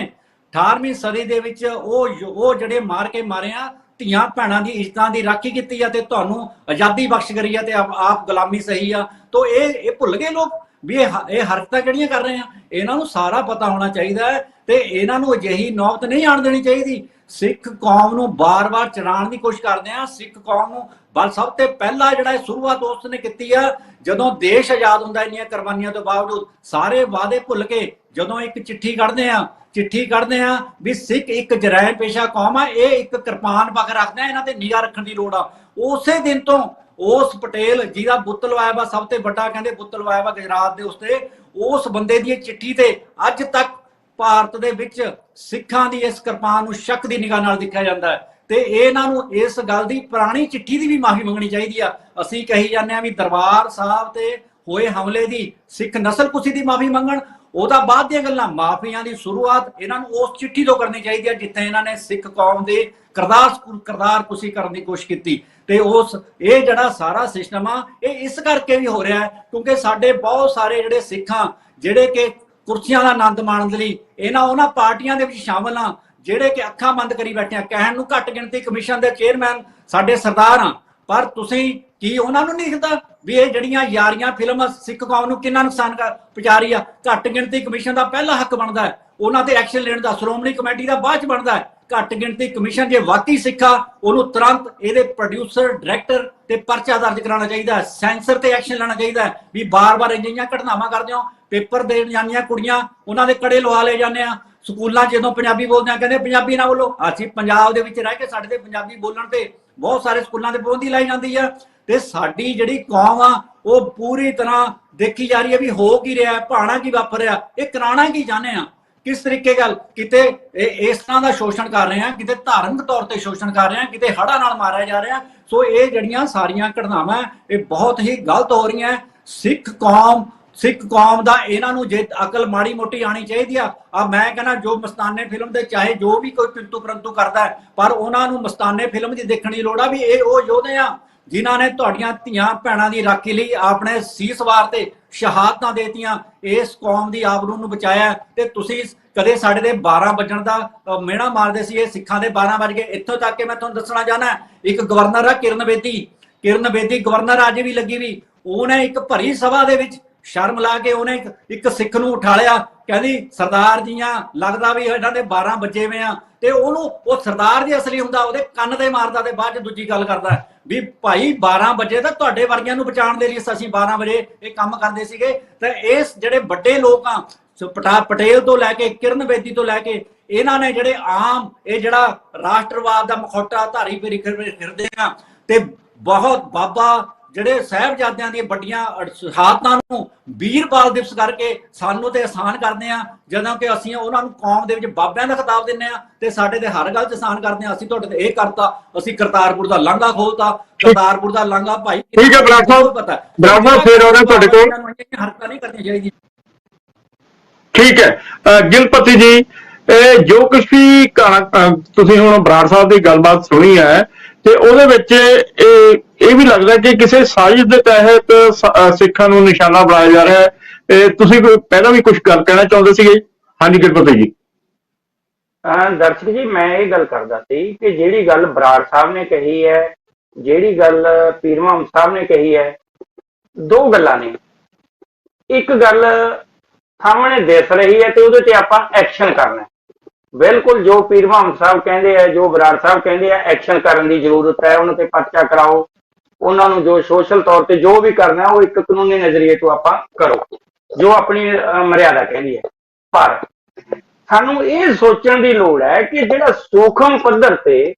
18ਵੀਂ ਸਦੀ ਦੇ ਵਿੱਚ ਉਹ ਜਿਹੜੇ ਮਾਰ ਕੇ ਮਾਰਿਆ ਧੀਆਂ ਭੈਣਾਂ ਦੀ ਇੱਜ਼ਤਾਂ ਦੀ ਰਾਖੀ ਕੀਤੀ ਆ ਤੇ ਤੁਹਾਨੂੰ ਆਜ਼ਾਦੀ ਬਖਸ਼ ਕਰੀ ਆ ਤੇ ਆਪ ਗੁਲਾਮੀ ਸਹੀ ਆ। ਤਾਂ ਇਹ ਭੁੱਲ ਗਏ ਲੋਕ ਵੀ ਇਹ ਹਰਕਤਾਂ ਕਿਹੜੀਆਂ ਕਰ ਰਹੇ ਆ। ਇਹਨਾਂ ਨੂੰ ਸਾਰਾ ਪਤਾ ਹੋਣਾ ਚਾਹੀਦਾ ਹੈ ਤੇ ਇਹਨਾਂ ਨੂੰ ਅਜਿਹੀ ਨੌਬਤ ਨਹੀਂ ਆਉਣ ਦੇਣੀ ਚਾਹੀਦੀ। ਸਿੱਖ ਕੌਮ ਨੂੰ ਬਾਰ-ਬਾਰ ਚਰਾਉਣ ਦੀ ਕੋਸ਼ਿਸ਼ ਕਰਦੇ ਆ। ਸਿੱਖ ਕੌਮ ਨੂੰ ਸਭ ਤੋਂ ਪਹਿਲਾਂ ਜਿਹੜਾ ਸ਼ੁਰੂਆਤ ਉਸ ਨੇ ਕੀਤੀ ਆ, ਜਦੋਂ ਦੇਸ਼ ਆਜ਼ਾਦ ਹੁੰਦਾ ਇੰਨੀਆਂ ਕੁਰਬਾਨੀਆਂ ਤੋਂ ਬਾਵਜੂਦ ਸਾਰੇ ਵਾਅਦੇ ਭੁੱਲ ਕੇ ਜਦੋਂ ਇੱਕ ਚਿੱਠੀ ਕੱਢਦੇ ਆ ਵੀ ਸਿੱਖ ਇੱਕ ਜਰਾਇਮ ਪੇਸ਼ਾ ਕੌਮ ਆ, ਇਹ ਇੱਕ ਕਿਰਪਾਨ ਪੱਖ ਰੱਖਦੇ ਆ, ਇਹਨਾਂ ਤੇ ਨਿਗਾਹ ਰੱਖਣ ਦੀ ਲੋੜ ਆ। ਉਸੇ ਦਿਨ ਤੋਂ ਉਸ ਪਟੇਲ ਜਿਹਦਾ ਬੁੱਤ ਲਵਾਇਆ ਵਾ, ਸਭ ਤੋਂ ਵੱਡਾ ਕਹਿੰਦੇ ਬੁੱਤ ਲਵਾਇਆ ਵਾ ਗੁਜਰਾਤ ਦੇ ਉਸਤੇ, ਉਸ ਬੰਦੇ ਦੀ ਚਿੱਠੀ ਤੇ ਅੱਜ ਤੱਕ ਭਾਰਤ ਦੇ ਵਿੱਚ ਸਿੱਖਾਂ ਦੀ ਇਸ ਕਿਰਪਾਨ ਨੂੰ ਸ਼ੱਕ ਦੀ ਨਿਗਾਹ ਨਾਲ ਦੇਖਿਆ ਜਾਂਦਾ ਹੈ। ਤੇ ਇਹਨਾਂ ਨੂੰ ਇਸ ਗੱਲ ਦੀ ਪੁਰਾਣੀ ਚਿੱਠੀ ਦੀ ਵੀ ਮਾਫੀ ਮੰਗਣੀ ਚਾਹੀਦੀ ਆ। ਅਸੀਂ ਕਹੀ ਜਾਂਦੇ ਆ ਵੀ ਦਰਬਾਰ ਸਾਹਿਬ ਤੇ ਹੋਏ ਹਮਲੇ ਦੀ ਸਿੱਖ ਨਸਲਕੁਸ਼ੀ ਦੀ ਮਾਫੀ ਮੰਗਣ, ਉਹਦਾ ਬਾਅਦ ਦੀਆਂ ਗੱਲਾਂ। ਮਾਫੀਆਂ ਦੀ ਸ਼ੁਰੂਆਤ ਇਹਨਾਂ ਨੂੰ ਉਸ ਚਿੱਠੀ ਤੋਂ ਕਰਨੀ ਚਾਹੀਦੀ ਹੈ ਜਿੱਥੇ ਇਹਨਾਂ ਨੇ ਸਿੱਖ ਕੌਮ ਦੇ ਕਿਰਦਾਰਕੁਸ਼ੀ ਕਰਨ ਦੀ ਕੋਸ਼ਿਸ਼ ਕੀਤੀ। ਤੇ ਇਹ ਜਿਹੜਾ ਸਾਰਾ ਸਿਸਟਮ ਆ ਇਹ ਇਸ ਕਰਕੇ ਵੀ ਹੋ ਰਿਹਾ ਹੈ ਕਿਉਂਕਿ ਸਾਡੇ ਬਹੁਤ ਸਾਰੇ ਜਿਹੜੇ ਸਿੱਖਾਂ ਜਿਹੜੇ ਕਿ ਕੁਰਸੀਆਂ ਦਾ ਆਨੰਦ ਮਾਣਨ ਲਈ ਉਹਨਾਂ ਪਾਰਟੀਆਂ ਦੇ ਵਿੱਚ ਸ਼ਾਮਲ ਆ ਜਿਹੜੇ ਕਿ ਅੱਖਾਂ ਬੰਦ ਕਰੀ ਬੈਠੇ ਆ। ਕਹਿਣ ਨੂੰ ਘੱਟ ਗਿਣਤੀ ਕਮਿਸ਼ਨ ਦੇ ਚੇਅਰਮੈਨ ਸਾਡੇ ਸਰਦਾਰ ਆ, ਪਰ ਤੁਸੀਂ ਕੀ ਉਹਨਾਂ ਨੂੰ ਨਹੀਂ ਦਿਖਦਾ ਵੀ ਇਹ ਜਿਹੜੀਆਂ ਯਾਰੀਆਂ ਫਿਲਮ ਸਿੱਖ ਕੌਮ ਨੂੰ ਕਿੰਨਾ ਨੁਕਸਾਨ ਪਹੁੰਚਾ ਰਹੀ ਆ। ਘੱਟ ਗਿਣਤੀ ਕਮਿਸ਼ਨ ਦਾ ਪਹਿਲਾ ਹੱਕ ਬਣਦਾ ਹੈ ਉਹਨਾਂ ਤੇ ਐਕਸ਼ਨ ਲੈਣ ਦਾ, ਸ਼੍ਰੋਮਣੀ ਕਮੇਟੀ ਦਾ ਬਾਅਦ ਚ ਬਣਦਾ ਹੈ। ਘੱਟ ਗਿਣਤੀ ਕਮਿਸ਼ਨ ਜੇ ਵਾਕਈ ਸਿੱਖਾ ਉਹਨੂੰ ਤੁਰੰਤ ਇਹਦੇ ਪ੍ਰੋਡਿਊਸਰ, ਡਾਇਰੈਕਟਰ ਤੇ ਪਰਚਾ ਦਰਜ ਕਰਾਉਣਾ ਚਾਹੀਦਾ ਹੈ, ਸੈਂਸਰ ਤੇ ਐਕਸ਼ਨ ਲੈਣਾ ਚਾਹੀਦਾ ਹੈ ਵੀ ਬਾਰ-ਬਾਰ ਅਜਿਹੀਆਂ ਘਟਨਾਵਾਂ ਕਰਦੇ ਹੋ। ਪੇਪਰ ਦੇਣ ਜਾਂਦੀਆਂ ਕੁੜੀਆਂ ਉਹਨਾਂ ਦੇ ਕੜੇ ਲਵਾ ਲਏ ਜਾਂਦੇ ਆ। ਸਕੂਲਾਂ 'ਚ ਜਦੋਂ ਪੰਜਾਬੀ ਬੋਲਦੇ ਆ ਕਹਿੰਦੇ ਪੰਜਾਬੀ ਨਾ ਬੋਲੋ। ਅਸੀਂ ਪੰਜਾਬ ਦੇ ਵਿੱਚ ਰਹਿ ਕੇ ਸਾਡੇ ਤੇ ਪੰਜਾਬੀ ਬੋਲਣ ਤੇ ਬਹੁਤ ਸਾਰੇ ਸਕੂਲਾਂ ਦੇ ਪਾਬੰਦੀ ਲਾਈ ਜਾਂਦੀ ਆ। ਤੇ ਸਾਡੀ ਜਿਹੜੀ ਕੌਮ ਆ ਉਹ ਪੂਰੀ ਤਰ੍ਹਾਂ ਦੇਖੀ ਜਾ ਰਹੀ ਹੈ ਵੀ ਹੋ ਕੀ ਰਿਹਾ, ਭਾਣਾ ਕੀ ਵਾਪਰ ਰਿਹਾ, ਇਹ ਕਰਾਉਣਾ ਕੀ ਚਾਹੁੰਦੇ ਆ, ਕਿਸ ਤਰੀਕੇ ਗੱਲ। ਕਿਤੇ ਇਸ ਤਰ੍ਹਾਂ ਦਾ ਸ਼ੋਸ਼ਣ ਕਰ ਰਹੇ ਆ, ਕਿਤੇ ਧਾਰਮਿਕ ਤੌਰ ਤੇ ਸ਼ੋਸ਼ਣ ਕਰ ਰਹੇ ਆ, ਕਿਤੇ ਹੜ੍ਹਾਂ ਨਾਲ ਮਾਰਿਆ ਜਾ ਰਿਹਾ। ਸੋ ਇਹ ਜਿਹੜੀਆਂ ਸਾਰੀਆਂ ਘਟਨਾਵਾਂ ਇਹ ਬਹੁਤ ਹੀ ਗਲਤ ਹੋ ਰਹੀਆਂ। ਸਿੱਖ ਕੌਮ ਦਾ ਇਹਨਾਂ ਨੂੰ ਜੇ ਅਕਲ ਮਾੜੀ ਮੋਟੀ ਆਣੀ ਚਾਹੀਦੀ ਆ। ਮੈਂ ਕਹਿੰਦਾ ਜੋ ਮਸਤਾਨੇ ਫਿਲਮ ਦੇ ਚਾਹੇ ਜੋ ਵੀ ਕੋਈ ਕਿੰਤੂ ਪਰੰਤੂ ਕਰਦਾ ਹੈ, ਪਰ ਉਹਨਾਂ ਨੂੰ ਮਸਤਾਨੇ ਫਿਲਮ ਦੀ ਦੇਖਣ ਦੀ ਲੋੜ ਆ ਵੀ ਇਹ ਉਹ ਯੋਧੇ ਆ ਜਿਨ੍ਹਾਂ ਨੇ ਤੁਹਾਡੀਆਂ ਧੀਆਂ ਭੈਣਾਂ ਦੀ ਰਾਖੀ ਲਈ ਆਪਣੇ ਸੀਸ ਵਾਰ ਤੇ ਸ਼ਹਾਦਤਾਂ ਦੇਤੀਆਂ, ਇਸ ਕੌਮ ਦੀ ਆਬਰੂ ਨੂੰ ਬਚਾਇਆ। ਤੇ ਤੁਸੀਂ ਕਦੇ ਸਾਡੇ ਦੇ 12 ਵੱਜਣ ਦਾ ਮਿਹਣਾ ਮਾਰਦੇ ਸੀ, ਇਹ ਸਿੱਖਾਂ ਦੇ 12 ਵੱਜ ਗਏ। ਇੱਥੋਂ ਤੱਕ ਕਿ ਮੈਂ ਤੁਹਾਨੂੰ ਦੱਸਣਾ ਚਾਹੁੰਦਾ, ਇੱਕ ਗਵਰਨਰ ਆ ਕਿਰਨ ਬੇਦੀ ਗਵਰਨਰ ਅੱਜ ਵੀ ਲੱਗੀ ਵੀ, ਉਹਨੇ ਇੱਕ ਭਰੀ ਸਭਾ ਦੇ ਵਿੱਚ ਸ਼ਰਮ ਲਾ ਕੇ ਉਹਨੇ ਇੱਕ ਸਿੱਖ ਨੂੰ ਉਠਾ ਲਿਆ, ਕਹਿੰਦੀ ਸਰਦਾਰ ਜੀਆਂ ਲੱਗਦਾ ਵੀ ਇਹਨਾਂ ਦੇ 12 ਵੱਜੇ ਵੇ ਆ। ਤੇ ਉਹ ਸਰਦਾਰ ਜੀ ਅਸਲੀ ਹੁੰਦਾ ਉਹਦੇ ਕੰਨ ਤੇ ਮਾਰਦਾ ਤੇ ਬਾਅਦ ਚ ਦੂਜੀ ਗੱਲ ਕਰਦਾ ਵੀ ਭਾਈ 12 ਵਜੇ ਤਾਂ ਤੁਹਾਡੇ ਵਰਗਿਆਂ ਨੂੰ ਬਚਾਉਣ ਦੇ ਲਈ ਅਸੀਂ 12 ਵਜੇ ਇਹ ਕੰਮ ਕਰਦੇ ਸੀਗੇ। ਤੇ ਇਸ ਜਿਹੜੇ ਵੱਡੇ ਲੋਕ ਆ ਪਟੇਲ ਤੋਂ ਲੈ ਕੇ ਕਿਰਨ ਬੇਦੀ ਤੋਂ ਲੈ ਕੇ ਇਹਨਾਂ ਨੇ ਜਿਹੜੇ ਆਮ ਇਹ ਜਿਹੜਾ ਰਾਸ਼ਟਰਵਾਦ ਦਾ ਮਖੌਟਾ ਧਾਰੀ ਫਿਰਦੇ ਆ ਤੇ ਬਹੁਤ ਬਾਬਾ ਜਿਹੜੇ ਸਾਹਿਬਜ਼ਾਦਿਆਂ ਦੀਆਂ ਵੱਡੀਆਂ ਸ਼ਹਾਦਤਾਂ ਨੂੰ ਵੀਰ ਬਾਲ ਦਿਵਸ ਕਰਕੇ ਸਾਨੂੰ ਤੇ ਆਸਾਨ ਕਰਦੇ ਆ, ਜਦੋਂ ਕਿ ਅਸੀਂ ਉਹਨਾਂ ਨੂੰ ਕੌਮ ਦੇ ਵਿੱਚ ਬਾਬਿਆਂ ਦਾ ਖਿਤਾਬ ਦਿੰਦੇ ਆ ਤੇ ਸਾਡੇ ਤੇ ਹਰ ਗੱਲ 'ਚ ਆਸਾਨ ਕਰਦੇ ਆ। ਅਸੀਂ ਤੁਹਾਡੇ ਤੇ ਇਹ ਕਰਤਾ, ਅਸੀਂ ਕਰਤਾਰਪੁਰ ਦਾ ਲਾਂਘਾ ਖੋਲਤਾ, ਕਰਤਾਰਪੁਰ ਦਾ ਲਾਂਘਾ ਭਾਈ ਠੀਕ ਹੈ ਬਰਾੜ ਸਾਹਿਬ, ਪਤਾ ਬਰਾੜ ਸਾਹਿਬ ਫੇਰ ਆਉਣਾ ਤੁਹਾਡੇ ਕੋਲ। ਹਰਕਤਾਂ ਨਹੀਂ ਕਰਨੀਆਂ ਚਾਹੀਦੀਆਂ। ਠੀਕ ਹੈ ਗਿਲਪਤੀ ਜੀ, ਜੋ ਕੁਝ ਵੀ ਤੁਸੀਂ ਹੁਣ ਬਰਾੜ ਸਾਹਿਬ ਦੀ ਗੱਲਬਾਤ ਸੁਣੀ ਹੈ ਤੇ ਉਹਦੇ ਵਿੱਚ ਇਹ ਵੀ ਲੱਗਦਾ ਕਿ ਕਿਸੇ ਸਾਜ਼ਿਸ਼ ਦੇ ਤਹਿਤ ਸਿੱਖਾਂ ਨੂੰ ਨਿਸ਼ਾਨਾ ਬਣਾਇਆ ਜਾ ਰਿਹਾ ਹੈ। ਤੁਸੀਂ ਪਹਿਲਾਂ ਵੀ ਕੁਝ ਗੱਲ ਕਹਿਣਾ ਚਾਹੁੰਦੇ ਸੀਗੇ? ਹਾਂਜੀ ਗਿਲਪਤੀ ਜੀ। ਦਰਸ਼ਕ ਜੀ, ਮੈਂ ਇਹ ਗੱਲ ਕਰਦਾ ਸੀ ਕਿ ਜਿਹੜੀ ਗੱਲ ਬਰਾੜ ਸਾਹਿਬ ਨੇ ਕਹੀ ਹੈ, ਜਿਹੜੀ ਗੱਲ ਪੀਰ ਮੁਹੰਮਦ ਸਾਹਿਬ ਨੇ ਕਹੀ ਹੈ, ਦੋ ਗੱਲਾਂ ਨੇ। ਇੱਕ ਗੱਲ ਸਾਹਮਣੇ ਦਿਸ ਰਹੀ ਹੈ ਤੇ ਉਹਦੇ ਤੇ ਆਪਾਂ ਐਕਸ਼ਨ ਕਰਨਾ। ਬਿਲਕੁਲ ਜੋ ਪੀਰ ਮੁਹੰਮਦ ਸਾਹਿਬ ਕਹਿੰਦੇ ਆ, ਜੋ ਬਰਾੜ ਸਾਹਿਬ ਕਹਿੰਦੇ ਆ, ਐਕਸ਼ਨ ਕਰਨ ਦੀ ਜ਼ਰੂਰਤ ਹੈ। ਉਹਨਾਂ ਤੇ ਪਰਚਾ ਕਰਾਓ, ਉਹਨਾਂ ਨੂੰ ਜੋ ਸੋਸ਼ਲ ਤੌਰ ਤੇ ਜੋ ਵੀ ਕਰਨਾ ਉਹ ਇੱਕ ਕਾਨੂੰਨੀ ਨਜ਼ਰੀਏ ਤੋਂ ਆਪਾਂ ਕਰੋ, ਜੋ ਆਪਣੀ ਮਰਿਆਦਾ ਕਹਿੰਦੀ ਹੈ। ਪਰ ਸਾਨੂੰ ਇਹ ਸੋਚਣ ਦੀ ਲੋੜ ਹੈ ਕਿ ਜਿਹੜਾ ਸੂਖਮ ਪੱਧਰ ਤੇ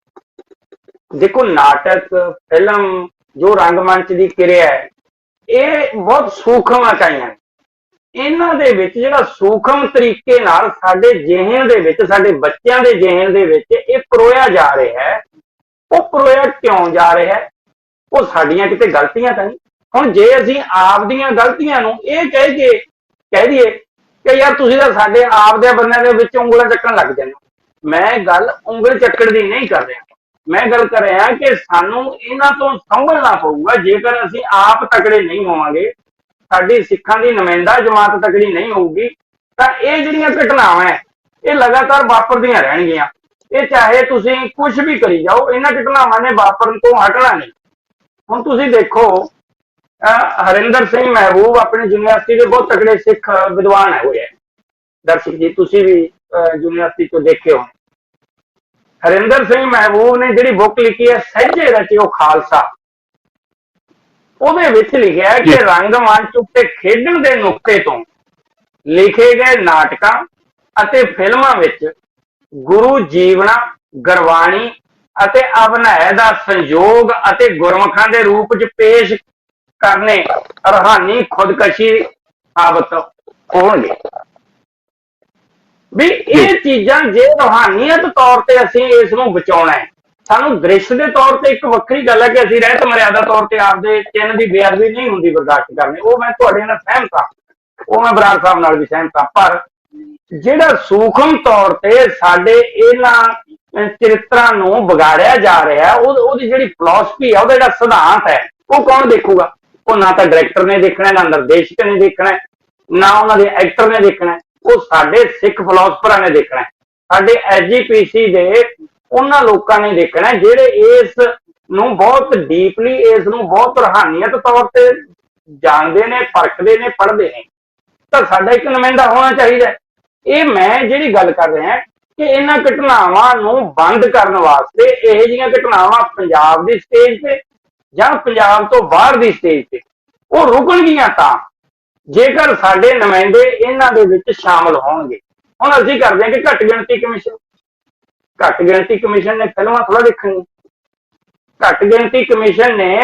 ਦੇਖੋ ਨਾਟਕ, ਫਿਲਮ, ਜੋ ਰੰਗਮੰਚ ਦੀ ਕਿਰਿਆ ਹੈ, ਇਹ ਬਹੁਤ ਸੂਖਮ ਇਕਾਈਆਂ ਨੇ। ਇਹਨਾਂ ਦੇ ਵਿੱਚ ਜਿਹੜਾ ਸੂਖਮ ਤਰੀਕੇ ਨਾਲ ਸਾਡੇ ਜ਼ਿਹਨ ਦੇ ਵਿੱਚ, ਸਾਡੇ ਬੱਚਿਆਂ ਦੇ ਜ਼ਿਹਨ ਦੇ ਵਿੱਚ ਇਹ ਪਰੋਇਆ ਜਾ ਰਿਹਾ ਹੈ। ਉਹ ਪਰੋਇਆ ਕਿਉਂ ਜਾ ਰਿਹਾ ਹੈ? ਉਹ ਸਾਡੀਆਂ ਕਿਤੇ ਗਲਤੀਆਂ ਤਾਂ ਨਹੀਂ। ਹੁਣ ਜੇ ਅਸੀਂ ਆਪ ਦੀਆਂ ਗਲਤੀਆਂ ਨੂੰ ਇਹ ਕਹਿ ਦਈਏ ਕਿ ਯਾਰ ਤੁਸੀਂ ਤਾਂ ਸਾਡੇ ਆਪ ਦੇ ਬੰਦਿਆਂ ਦੇ ਵਿੱਚ ਉਂਗਲਾਂ ਚੱਕਣ ਲੱਗ ਜਾਂਦੇ ਹੋ, ਮੈਂ ਗੱਲ ਉਂਗਲ ਚੱਕਣ ਦੀ ਨਹੀਂ ਕਰ ਰਿਹਾ। ਮੈਂ ਗੱਲ ਕਰ ਰਿਹਾ ਕਿ ਸਾਨੂੰ ਇਹਨਾਂ ਤੋਂ ਸੰਭਲਣਾ ਪਊਗਾ। ਜੇਕਰ ਅਸੀਂ ਆਪ ਤਕੜੇ ਨਹੀਂ ਹੋਵਾਂਗੇ, ਸਾਡੀ ਸਿੱਖਾਂ ਦੀ ਨੁਮਾਇੰਦਾ ਜਮਾਤ ਤਕੜੀ ਨਹੀਂ ਹੋਊਗੀ, ਤਾਂ ਇਹ ਜਿਹੜੀਆਂ ਘਟਨਾਵਾਂ ਹੈ ਇਹ ਲਗਾਤਾਰ ਵਾਪਰਦੀਆਂ ਰਹਿਣਗੀਆਂ। ਇਹ ਚਾਹੇ ਤੁਸੀਂ ਕੁਝ ਵੀ ਕਰੀ ਜਾਓ, ਇਹਨਾਂ ਘਟਨਾਵਾਂ ਨੇ ਵਾਪਰਨ ਤੋਂ ਹਟਣਾ ਨਹੀਂ। ਹੁਣ ਤੁਸੀਂ ਦੇਖੋ, ਹਰਿੰਦਰ ਸਿੰਘ ਮਹਿਬੂਬ ਆਪਣੇ ਯੂਨੀਵਰਸਿਟੀ ਦੇ ਬਹੁਤ ਤਕੜੇ ਸਿੱਖ ਵਿਦਵਾਨ ਹੋਏ ਹੈ। ਦਰਸ਼ਕ ਜੀ, ਤੁਸੀਂ ਵੀ ਯੂਨੀਵਰਸਿਟੀ ਤੋਂ ਦੇਖੇ ਹੋ। ਹਰਿੰਦਰ ਸਿੰਘ ਮਹਿਬੂਬ ਨੇ ਜਿਹੜੀ ਬੁੱਕ ਲਿਖੀ ਹੈ ਸਹਿਜੇ ਰਚਿਓ ਖਾਲਸਾ, ਉਹਦੇ ਵਿੱਚ ਲਿਖਿਆ ਕਿ ਰੰਗਮੰਚ ਉੱਤੇ ਖੇਡਣ ਦੇ ਨੁਕਤੇ ਤੋਂ ਲਿਖੇ ਗਏ ਨਾਟਕਾਂ ਅਤੇ ਫਿਲਮਾਂ ਵਿੱਚ ਗੁਰੂ ਜੀਵਨਾ, ਗੁਰਬਾਣੀ ਅਤੇ ਅਭਿਨੈ ਦਾ ਸੰਯੋਗ ਅਤੇ ਗੁਰਮੁਖਾਂ ਦੇ ਰੂਪ 'ਚ ਪੇਸ਼ ਕਰਨੇ ਰੂਹਾਨੀ ਖੁਦਕਸ਼ੀ ਸਾਬਤ ਹੋਣਗੇ। ਵੀ ਇਹ ਚੀਜ਼ਾਂ ਜੇ ਰੂਹਾਨੀਅਤ ਤੌਰ ਤੇ ਅਸੀਂ ਇਸ ਨੂੰ ਬਚਾਉਣਾ ਹੈ, ਸਾਨੂੰ ਦ੍ਰਿਸ਼ ਦੇ ਤੌਰ ਤੇ ਇੱਕ ਵੱਖਰੀ ਗੱਲ ਹੈ ਕਿ ਅਸੀਂ ਰਹਿਤ ਮਰਿਆਦਾ ਤੌਰ ਤੇ ਆਪਦੇ ਚਿੰਨ੍ਹ ਦੀ ਬੇਅਦਬੀ ਨਹੀਂ ਹੁੰਦੀ ਬਰਦਾਸ਼ਤ ਕਰਨੀ, ਉਹ ਮੈਂ ਤੁਹਾਡੇ ਨਾਲ ਸਹਿਮਤ ਹਾਂ, ਉਹ ਮੈਂ ਬਰਾੜ ਸਾਹਿਬ ਨਾਲ ਵੀ ਸਹਿਮਤ ਹਾਂ। ਪਰ ਜਿਹੜਾ ਸੂਖਮ ਤੌਰ ਤੇ ਸਾਡੇ ਇਹਨਾਂ ਚਰਿੱਤਰਾਂ ਨੂੰ ਵਿਗਾੜਿਆ ਜਾ ਰਿਹਾ, ਉਹਦੀ ਜਿਹੜੀ ਫਿਲਾਸਫੀ ਹੈ, ਉਹਦਾ ਜਿਹੜਾ ਸਿਧਾਂਤ ਹੈ, ਉਹ ਕੌਣ ਦੇਖੂਗਾ? ਉਹ ਨਾ ਤਾਂ ਡਾਇਰੈਕਟਰ ਨੇ ਦੇਖਣਾ, ਨਾ ਨਿਰਦੇਸ਼ਕ ਨੇ ਦੇਖਣਾ, ਨਾ ਉਹਨਾਂ ਦੇ ਐਕਟਰ ਨੇ ਦੇਖਣਾ, ਉਹ ਸਾਡੇ ਸਿੱਖ ਫਿਲਾਸਫਰਾਂ ਨੇ ਦੇਖਣਾ, ਸਾਡੇ ਐਜੀਪੀਸੀ ਦੇ ਉਹਨਾਂ ਲੋਕਾਂ ਨੇ ਦੇਖਣਾ ਜਿਹੜੇ ਇਸ ਨੂੰ ਬਹੁਤ ਡੀਪਲੀ, ਇਸ ਨੂੰ ਬਹੁਤ ਰੂਹਾਨੀਅਤ ਤੌਰ ਤੇ ਜਾਣਦੇ ਨੇ, ਪਰਖਦੇ ਨੇ, ਪੜ੍ਹਦੇ ਨੇ। ਤਾਂ ਸਾਡਾ ਇੱਕ ਨੁਮਾਇੰਦਾ ਹੋਣਾ ਚਾਹੀਦਾ। ਇਹ ਮੈਂ ਜਿਹੜੀ ਗੱਲ ਕਰ ਰਿਹਾ ਕਿ ਇਹਨਾਂ ਘਟਨਾਵਾਂ ਨੂੰ ਬੰਦ ਕਰਨ ਵਾਸਤੇ, ਇਹੋ ਜਿਹੀਆਂ ਘਟਨਾਵਾਂ ਪੰਜਾਬ ਦੀ ਸਟੇਜ ਤੇ ਜਾਂ ਪੰਜਾਬ ਤੋਂ ਬਾਹਰ ਦੀ ਸਟੇਜ ਤੇ ਉਹ ਰੁਕਣਗੀਆਂ ਤਾਂ ਜੇਕਰ ਸਾਡੇ ਨੁਮਾਇੰਦੇ ਇਹਨਾਂ ਦੇ ਵਿੱਚ ਸ਼ਾਮਲ ਹੋਣਗੇ। ਹੁਣ ਅਸੀਂ ਕਰਦੇ ਹਾਂ ਕਿ ਘੱਟ ਗਿਣਤੀ ਕਮਿਸ਼ਨ ਨੇ ਫਿਲਮਾਂ ਥੋੜਾ ਦੇਖਣੀਆਂ। ਘੱਟ ਗਿਣਤੀ ਕਮਿਸ਼ਨ ਨੇ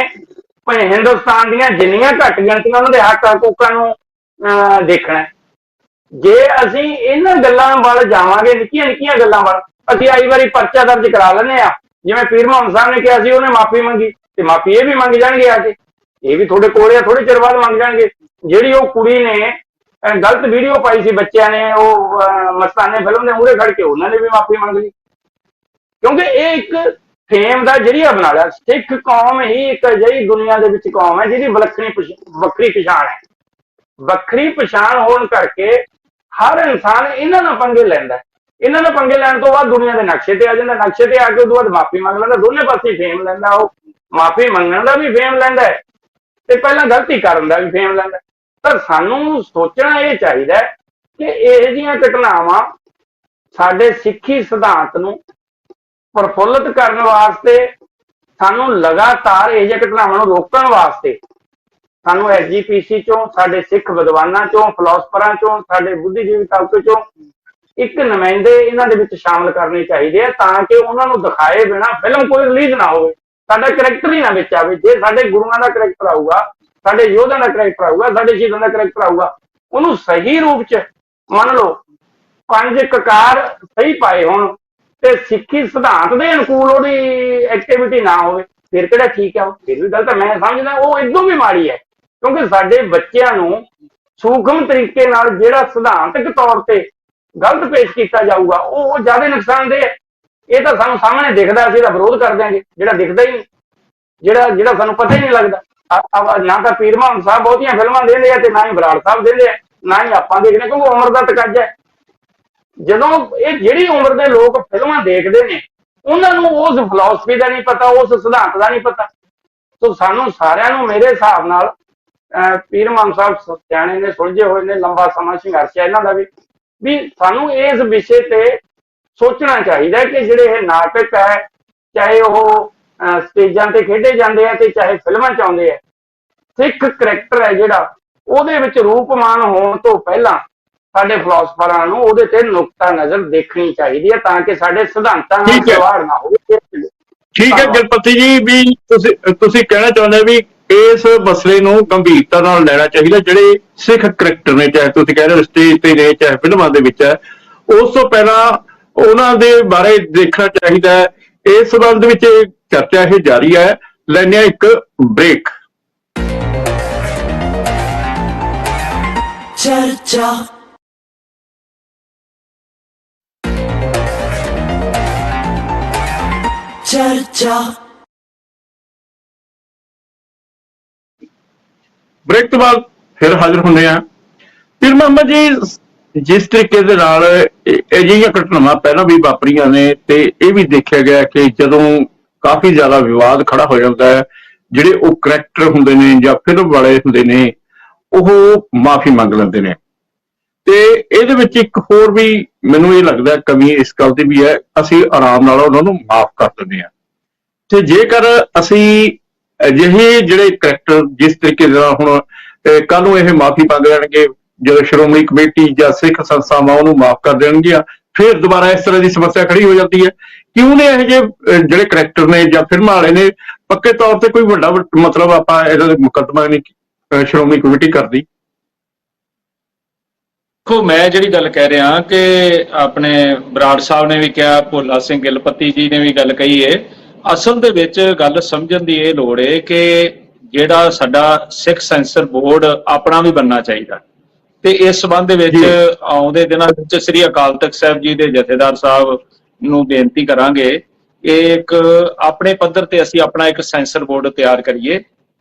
ਹਿੰਦੁਸਤਾਨ ਦੀਆਂ ਜਿੰਨੀਆਂ ਘੱਟ ਗਿਣਤੀਆਂ ਉਹਨਾਂ ਦੇ ਹੱਕ ਹਕੂਕਾਂ ਨੂੰ ਦੇਖਣਾ। ਜੇ ਅਸੀਂ ਇਹਨਾਂ ਗੱਲਾਂ ਵੱਲ ਜਾਵਾਂਗੇ, ਨਿੱਕੀਆਂ ਨਿੱਕੀਆਂ ਗੱਲਾਂ ਵੱਲ, ਅਸੀਂ ਆਈ ਵਾਰੀ ਪਰਚਾ ਦਰਜ ਕਰਾ ਲੈਂਦੇ ਆ। ਜਿਵੇਂ ਪੀਰ ਮੁਹੰਮਦ ਸਾਹਿਬ ਨੇ ਕਿਹਾ ਸੀ, ਉਹਨੇ ਮਾਫੀ ਮੰਗੀ ਤੇ ਮਾਫੀ ਇਹ ਵੀ ਮੰਗ ਜਾਣਗੇ ਆ ਕੇ, ਇਹ ਵੀ ਤੁਹਾਡੇ ਕੋਲ ਆ, ਥੋੜੇ ਚਿਰ ਬਾਅਦ ਮੰਗ ਜਾਣਗੇ। ਜਿਹੜੀ ਉਹ ਕੁੜੀ ਨੇ ਗਲਤ ਵੀਡੀਓ ਪਾਈ ਸੀ ਬੱਚਿਆਂ ਨੇ, ਉਹ ਮਸਤਾਨੇ ਫਿਲਮ ਦੇ ਮੂਹਰੇ ਖੜ ਕੇ, ਉਹਨਾਂ ਨੇ ਵੀ ਮਾਫੀ ਮੰਗ ਲਈ, ਕਿਉਂਕਿ ਇਹ ਇੱਕ ਫੇਮ ਦਾ ਜਰੀਆ ਬਣਾ ਲਿਆ। ਸਿੱਖ ਕੌਮ ਹੀ ਇੱਕ ਅਜਿਹੀ ਦੁਨੀਆ ਦੇ ਵਿੱਚ ਕੌਮ ਹੈ ਜਿਹਦੀ ਵੱਖਰੀ ਪਛਾਣ ਹੈ। ਵੱਖਰੀ ਪਛਾਣ ਹੋਣ ਕਰਕੇ ਹਰ ਇਨਸਾਨ ਇਹਨਾਂ ਨਾਲ ਪੰਗੇ ਲੈਂਦਾ। ਇਹਨਾਂ ਨਾਲ ਪੰਗੇ ਲੈਣ ਤੋਂ ਬਾਅਦ ਦੁਨੀਆ ਦੇ ਨਕਸ਼ੇ ਤੇ ਆ ਜਾਂਦਾ। ਨਕਸ਼ੇ ਤੇ ਆ ਕੇ ਉਦੋਂ ਬਾਅਦ ਮਾਫੀ ਮੰਗ ਲੈਂਦਾ। ਦੋਨੇ ਪਾਸੇ ਫੇਮ ਲੈਂਦਾ। ਉਹ ਮਾਫੀ ਮੰਗਣ ਦਾ ਵੀ ਫੇਮ ਲੈਂਦਾ ਤੇ ਪਹਿਲਾਂ ਗਲਤੀ ਕਰਨ ਦਾ ਵੀ ਫੇਮ ਲੈਂਦਾ। ਪਰ ਸਾਨੂੰ ਸੋਚਣਾ ਇਹ ਚਾਹੀਦਾ ਕਿ ਇਹੋ ਜਿਹੀਆਂ ਘਟਨਾਵਾਂ ਸਾਡੇ ਸਿੱਖੀ ਸਿਧਾਂਤ ਨੂੰ ਪ੍ਰਫੁੱਲਤ ਕਰਨ ਵਾਸਤੇ, ਸਾਨੂੰ ਲਗਾਤਾਰ ਇਹ ਜਿਹੀਆਂ ਘਟਨਾਵਾਂ ਨੂੰ ਰੋਕਣ ਵਾਸਤੇ ਸਾਨੂੰ ਐਸਜੀਪੀਸੀ ਚੋਂ, ਸਾਡੇ ਸਿੱਖ ਵਿਦਵਾਨਾਂ ਚੋਂ, ਫਿਲਾਸਫਰਾਂ ਚੋਂ, ਸਾਡੇ ਬੁੱਧੀਜੀਵੀ ਤਬਕੇ ਚੋਂ ਇੱਕ ਨੁਮਾਇੰਦੇ ਇਹਨਾਂ ਦੇ ਵਿੱਚ ਸ਼ਾਮਲ ਕਰਨੇ ਚਾਹੀਦੇ ਆ, ਤਾਂ ਕਿ ਉਹਨਾਂ ਨੂੰ ਦਿਖਾਏ ਬਿਨਾਂ ਫਿਲਮ ਕੋਈ ਰਿਲੀਜ਼ ਨਾ ਹੋਵੇ, ਸਾਡਾ ਕਰੈਕਟਰ ਹੀ ਨਾ ਵਿੱਚ ਆਵੇ। ਜੇ ਸਾਡੇ ਗੁਰੂਆਂ ਦਾ ਕਰੈਕਟਰ ਆਊਗਾ, ਸਾਡੇ ਯੋਧਿਆਂ ਦਾ ਕਰੈਕਟਰ ਆਊਗਾ, ਸਾਡੇ ਸ਼ਹੀਦਾਂ ਦਾ ਕਰੈਕਟਰ ਆਊਗਾ, ਉਹਨੂੰ ਸਹੀ ਰੂਪ ਚ ਮੰਨ ਲਓ 5 ਕਕਾਰ ਸਹੀ ਪਾਏ ਹੋਣ ਤੇ ਸਿੱਖੀ ਸਿਧਾਂਤ ਦੇ ਅਨੁਕੂਲ ਉਹਦੀ ਐਕਟੀਵਿਟੀ ਨਾ ਹੋਵੇ, ਫਿਰ ਕਿਹੜਾ ਠੀਕ ਆ? ਫਿਰ ਵੀ ਗਲਤ। ਮੈਂ ਸਮਝਦਾ ਉਹ ਇਦੋਂ ਵੀ ਮਾੜੀ ਹੈ, ਕਿਉਂਕਿ ਸਾਡੇ ਬੱਚਿਆਂ ਨੂੰ ਸੂਖਮ ਤਰੀਕੇ ਨਾਲ ਜਿਹੜਾ ਸਿਧਾਂਤਕ ਤੌਰ ਤੇ ਗਲਤ ਪੇਸ਼ ਕੀਤਾ ਜਾਊਗਾ, ਉਹ ਜ਼ਿਆਦਾ ਨੁਕਸਾਨਦੇਹ ਹੈ। ਇਹ ਤਾਂ ਸਾਨੂੰ ਸਾਹਮਣੇ ਦਿਖਦਾ, ਅਸੀਂ ਤਾਂ ਵਿਰੋਧ ਕਰ ਦਿਆਂਗੇ। ਜਿਹੜਾ ਦਿਖਦਾ ਹੀ ਨਹੀਂ, ਜਿਹੜਾ ਸਾਨੂੰ ਪਤਾ ਹੀ ਨਹੀਂ ਲੱਗਦਾ। ਨਾ ਤਾਂ ਪੀਰ ਮੁਹੰਮਦ ਸਾਹਿਬ ਬਹੁਤੀਆਂ ਫਿਲਮਾਂ ਦਿੰਦੇ ਆ ਤੇ ਨਾ ਹੀ ਬਰਾੜ ਸਾਹਿਬ ਦਿੰਦੇ ਆ, ਨਾ ਹੀ ਆਪਾਂ ਦੇਖਦੇ, ਕਿਉਂਕਿ ਉਮਰ ਦਾ ਤਕਾਜ਼ਾ ਹੈ। ਜਦੋਂ ਇਹ ਜਿਹੜੀ ਉਮਰ ਦੇ ਲੋਕ ਫਿਲਮਾਂ ਦੇਖਦੇ ਨੇ, ਉਹਨਾਂ ਨੂੰ ਉਸ ਫਿਲਾਸਫੀ ਦਾ ਨਹੀਂ ਪਤਾ, ਉਸ ਸਿਧਾਂਤ ਦਾ ਨਹੀਂ ਪਤਾ। ਸੋ ਸਾਨੂੰ ਸਾਰਿਆਂ ਨੂੰ ਮੇਰੇ ਹਿਸਾਬ ਨਾਲ ਪੀਰ ਮੁਹੰਮਦ ਸਾਹਿਬ ਸਿਆਣੇ ਨੇ, ਸੁਲਝੇ ਹੋਏ ਨੇ, ਲੰਬਾ ਸਮਾਂ ਸੰਘਰਸ਼ ਹੈ ਇਹਨਾਂ ਦਾ ਵੀ ਸਾਨੂੰ ਇਸ ਵਿਸ਼ੇ ਤੇ ਸੋਚਣਾ ਚਾਹੀਦਾ ਕਿ ਜਿਹੜੇ ਇਹ ਨਾਟਕ ਹੈ, ਚਾਹੇ ਉਹ ਸਟੇਜਾਂ ਤੇ ਖੇਡੇ ਜਾਂਦੇ ਆ ਤੇ ਚਾਹੇ ਫਿਲਮਾਂ ਚ ਆਉਂਦੇ ਆ, ਸਿੱਖ ਕਰੈਕਟਰ ਹੈ ਜਿਹੜਾ, ਉਹਦੇ ਵਿੱਚ ਰੂਪਮਾਨ ਹੋਣ ਤੋਂ ਪਹਿਲਾਂ ਸਾਡੇ ਫਿਲਾਸਫਰਾਂ ਨੂੰ ਉਹਦੇ ਤੇ ਨੁਕਤਾ ਨਜ਼ਰ ਦੇਖਣੀ ਚਾਹੀਦੀ ਹੈ, ਤਾਂ ਕਿ ਸਾਡੇ ਸਿਧਾਂਤਾਂ ਨਾਲ ਖਿਲਵਾੜ ਨਾ ਹੋਵੇ। ਠੀਕ ਹੈ ਗੁਰਪ੍ਰੀਤ ਜੀ, ਵੀ ਤੁਸੀਂ ਕਹਿਣਾ ਚਾਹੁੰਦੇ ਵੀ ਇਸ ਮਸਲੇ ਨੂੰ ਗੰਭੀਰਤਾ ਨਾਲ ਲੈਣਾ ਚਾਹੀਦਾ। ਜਿਹੜੇ ਸਿੱਖ ਕਰੈਕਟਰ ਨੇ, ਚਾਹੇ ਤੁਸੀਂ ਕਹਿ ਰਹੇ ਹੋ ਸਟੇਜ ਤੇ ਨੇ, ਚਾਹੇ ਫਿਲਮਾਂ ਦੇ ਵਿੱਚ ਹੈ, ਉਸ ਤੋਂ ਪਹਿਲਾਂ ਉਹਨਾਂ ਦੇ ਬਾਰੇ ਦੇਖਣਾ ਚਾਹੀਦਾ ਹੈ। ਇਸ ਸੰਬੰਧ ਵਿੱਚ ਚਰਚਾ ਇਹ ਜਾਰੀ ਹੈ। ਲੈਂਦੇ ਹਾਂ ਇੱਕ ਬ੍ਰੇਕ। चर्चा चर्चा ਬ੍ਰੇਕ ਤੋਂ ਬਾਅਦ ਫਿਰ ਹਾਜ਼ਰ ਹੁੰਦੇ ਆ। ਪੀਰ ਮੁਹੰਮਦ ਜੀ, ਜਿਸ ਤਰੀਕੇ ਦੇ ਨਾਲ ਅਜਿਹੀਆਂ ਘਟਨਾਵਾਂ ਪਹਿਲਾਂ ਵੀ ਵਾਪਰੀਆਂ ਨੇ ਤੇ ਇਹ ਵੀ ਦੇਖਿਆ ਗਿਆ ਕਿ ਜਦੋਂ ਕਾਫੀ ਜ਼ਿਆਦਾ ਵਿਵਾਦ ਖੜਾ ਹੋ ਜਾਂਦਾ ਹੈ, ਜਿਹੜੇ ਉਹ ਕਰੈਕਟਰ ਹੁੰਦੇ ਨੇ ਜਾਂ ਫਿਲਮ ਵਾਲੇ ਹੁੰਦੇ ਨੇ, ਉਹ ਮਾਫੀ ਮੰਗ ਲੈਂਦੇ ਨੇ। ਤੇ ਇਹਦੇ ਵਿੱਚ ਇੱਕ ਹੋਰ ਵੀ ਮੈਨੂੰ ਇਹ ਲੱਗਦਾ ਕਮੀ ਇਸ ਗੱਲ ਦੀ ਵੀ ਹੈ, ਅਸੀਂ ਆਰਾਮ ਨਾਲ ਉਹਨਾਂ ਨੂੰ ਮਾਫ ਕਰ ਦਿੰਦੇ ਹਾਂ। ਤੇ ਜੇਕਰ ਅਸੀਂ ਅਜਿਹੇ ਜਿਹੜੇ ਕਰੈਕਟਰ ਜਿਸ ਤਰੀਕੇ ਦੇ ਨਾਲ ਹੁਣ ਕੱਲ ਨੂੰ ਇਹ ਮਾਫੀ ਮੰਗ ਲੈਣਗੇ, ਜਦੋਂ ਸ਼੍ਰੋਮਣੀ ਕਮੇਟੀ ਜਾਂ ਸਿੱਖ ਸੰਸਥਾਵਾਂ ਉਹਨੂੰ ਮਾਫ ਕਰ ਦੇਣਗੀਆਂ, ਫਿਰ ਦੁਬਾਰਾ ਇਸ ਤਰ੍ਹਾਂ ਦੀ ਸਮੱਸਿਆ ਖੜੀ ਹੋ ਜਾਂਦੀ ਹੈ। ਕਿਉਂ ਨੇ ਇਹ ਜਿਹੇ ਜਿਹੜੇ ਕਰੈਕਟਰ ਨੇ ਜਾਂ ਫਿਲਮਾਂ ਵਾਲੇ ਨੇ ਪੱਕੇ ਤੌਰ ਤੇ ਕੋਈ ਵੱਡਾ ਮਤਲਬ ਆਪਾਂ ਇਹਦਾ ਮੁਕੱਦਮਾ ਨਹੀਂ ਸ਼੍ਰੋਮਣੀ ਕਮੇਟੀ ਕਰਦੀ? ਦੇਖੋ, ਮੈਂ ਜਿਹੜੀ ਗੱਲ ਕਹਿ ਰਿਹਾ ਕਿ ਆਪਣੇ ਬਰਾੜ ਸਾਹਿਬ ਨੇ ਵੀ ਕਿਹਾ, ਭੋਲਾ ਸਿੰਘ ਗਿਲਪੱਤੀ ਜੀ ਨੇ ਵੀ ਗੱਲ ਕਹੀ ਹੈ। ਅਸਲ ਦੇ ਵਿੱਚ ਗੱਲ ਸਮਝਣ ਦੀ ਇਹ ਲੋੜ ਹੈ ਕਿ ਜਿਹੜਾ ਸਾਡਾ ਸਿੱਖ ਸੈਂਸਰ ਬੋਰਡ ਆਪਣਾ ਵੀ ਬਣਨਾ ਚਾਹੀਦਾ। ਤੇ ਇਸ ਸੰਬੰਧ ਦੇ ਵਿੱਚ ਆਉਂਦੇ ਦਿਨਾਂ ਵਿੱਚ ਸ੍ਰੀ ਅਕਾਲ ਤਖਤ ਸਾਹਿਬ ਜੀ ਦੇ ਜਥੇਦਾਰ ਸਾਹਿਬ ਨੂੰ ਬੇਨਤੀ ਕਰਾਂਗੇ, ਇੱਕ ਆਪਣੇ ਪੱਧਰ ਤੇ ਅਸੀਂ ਆਪਣਾ ਇੱਕ ਸੈਂਸਰ ਬੋਰਡ ਤਿਆਰ ਕਰੀਏ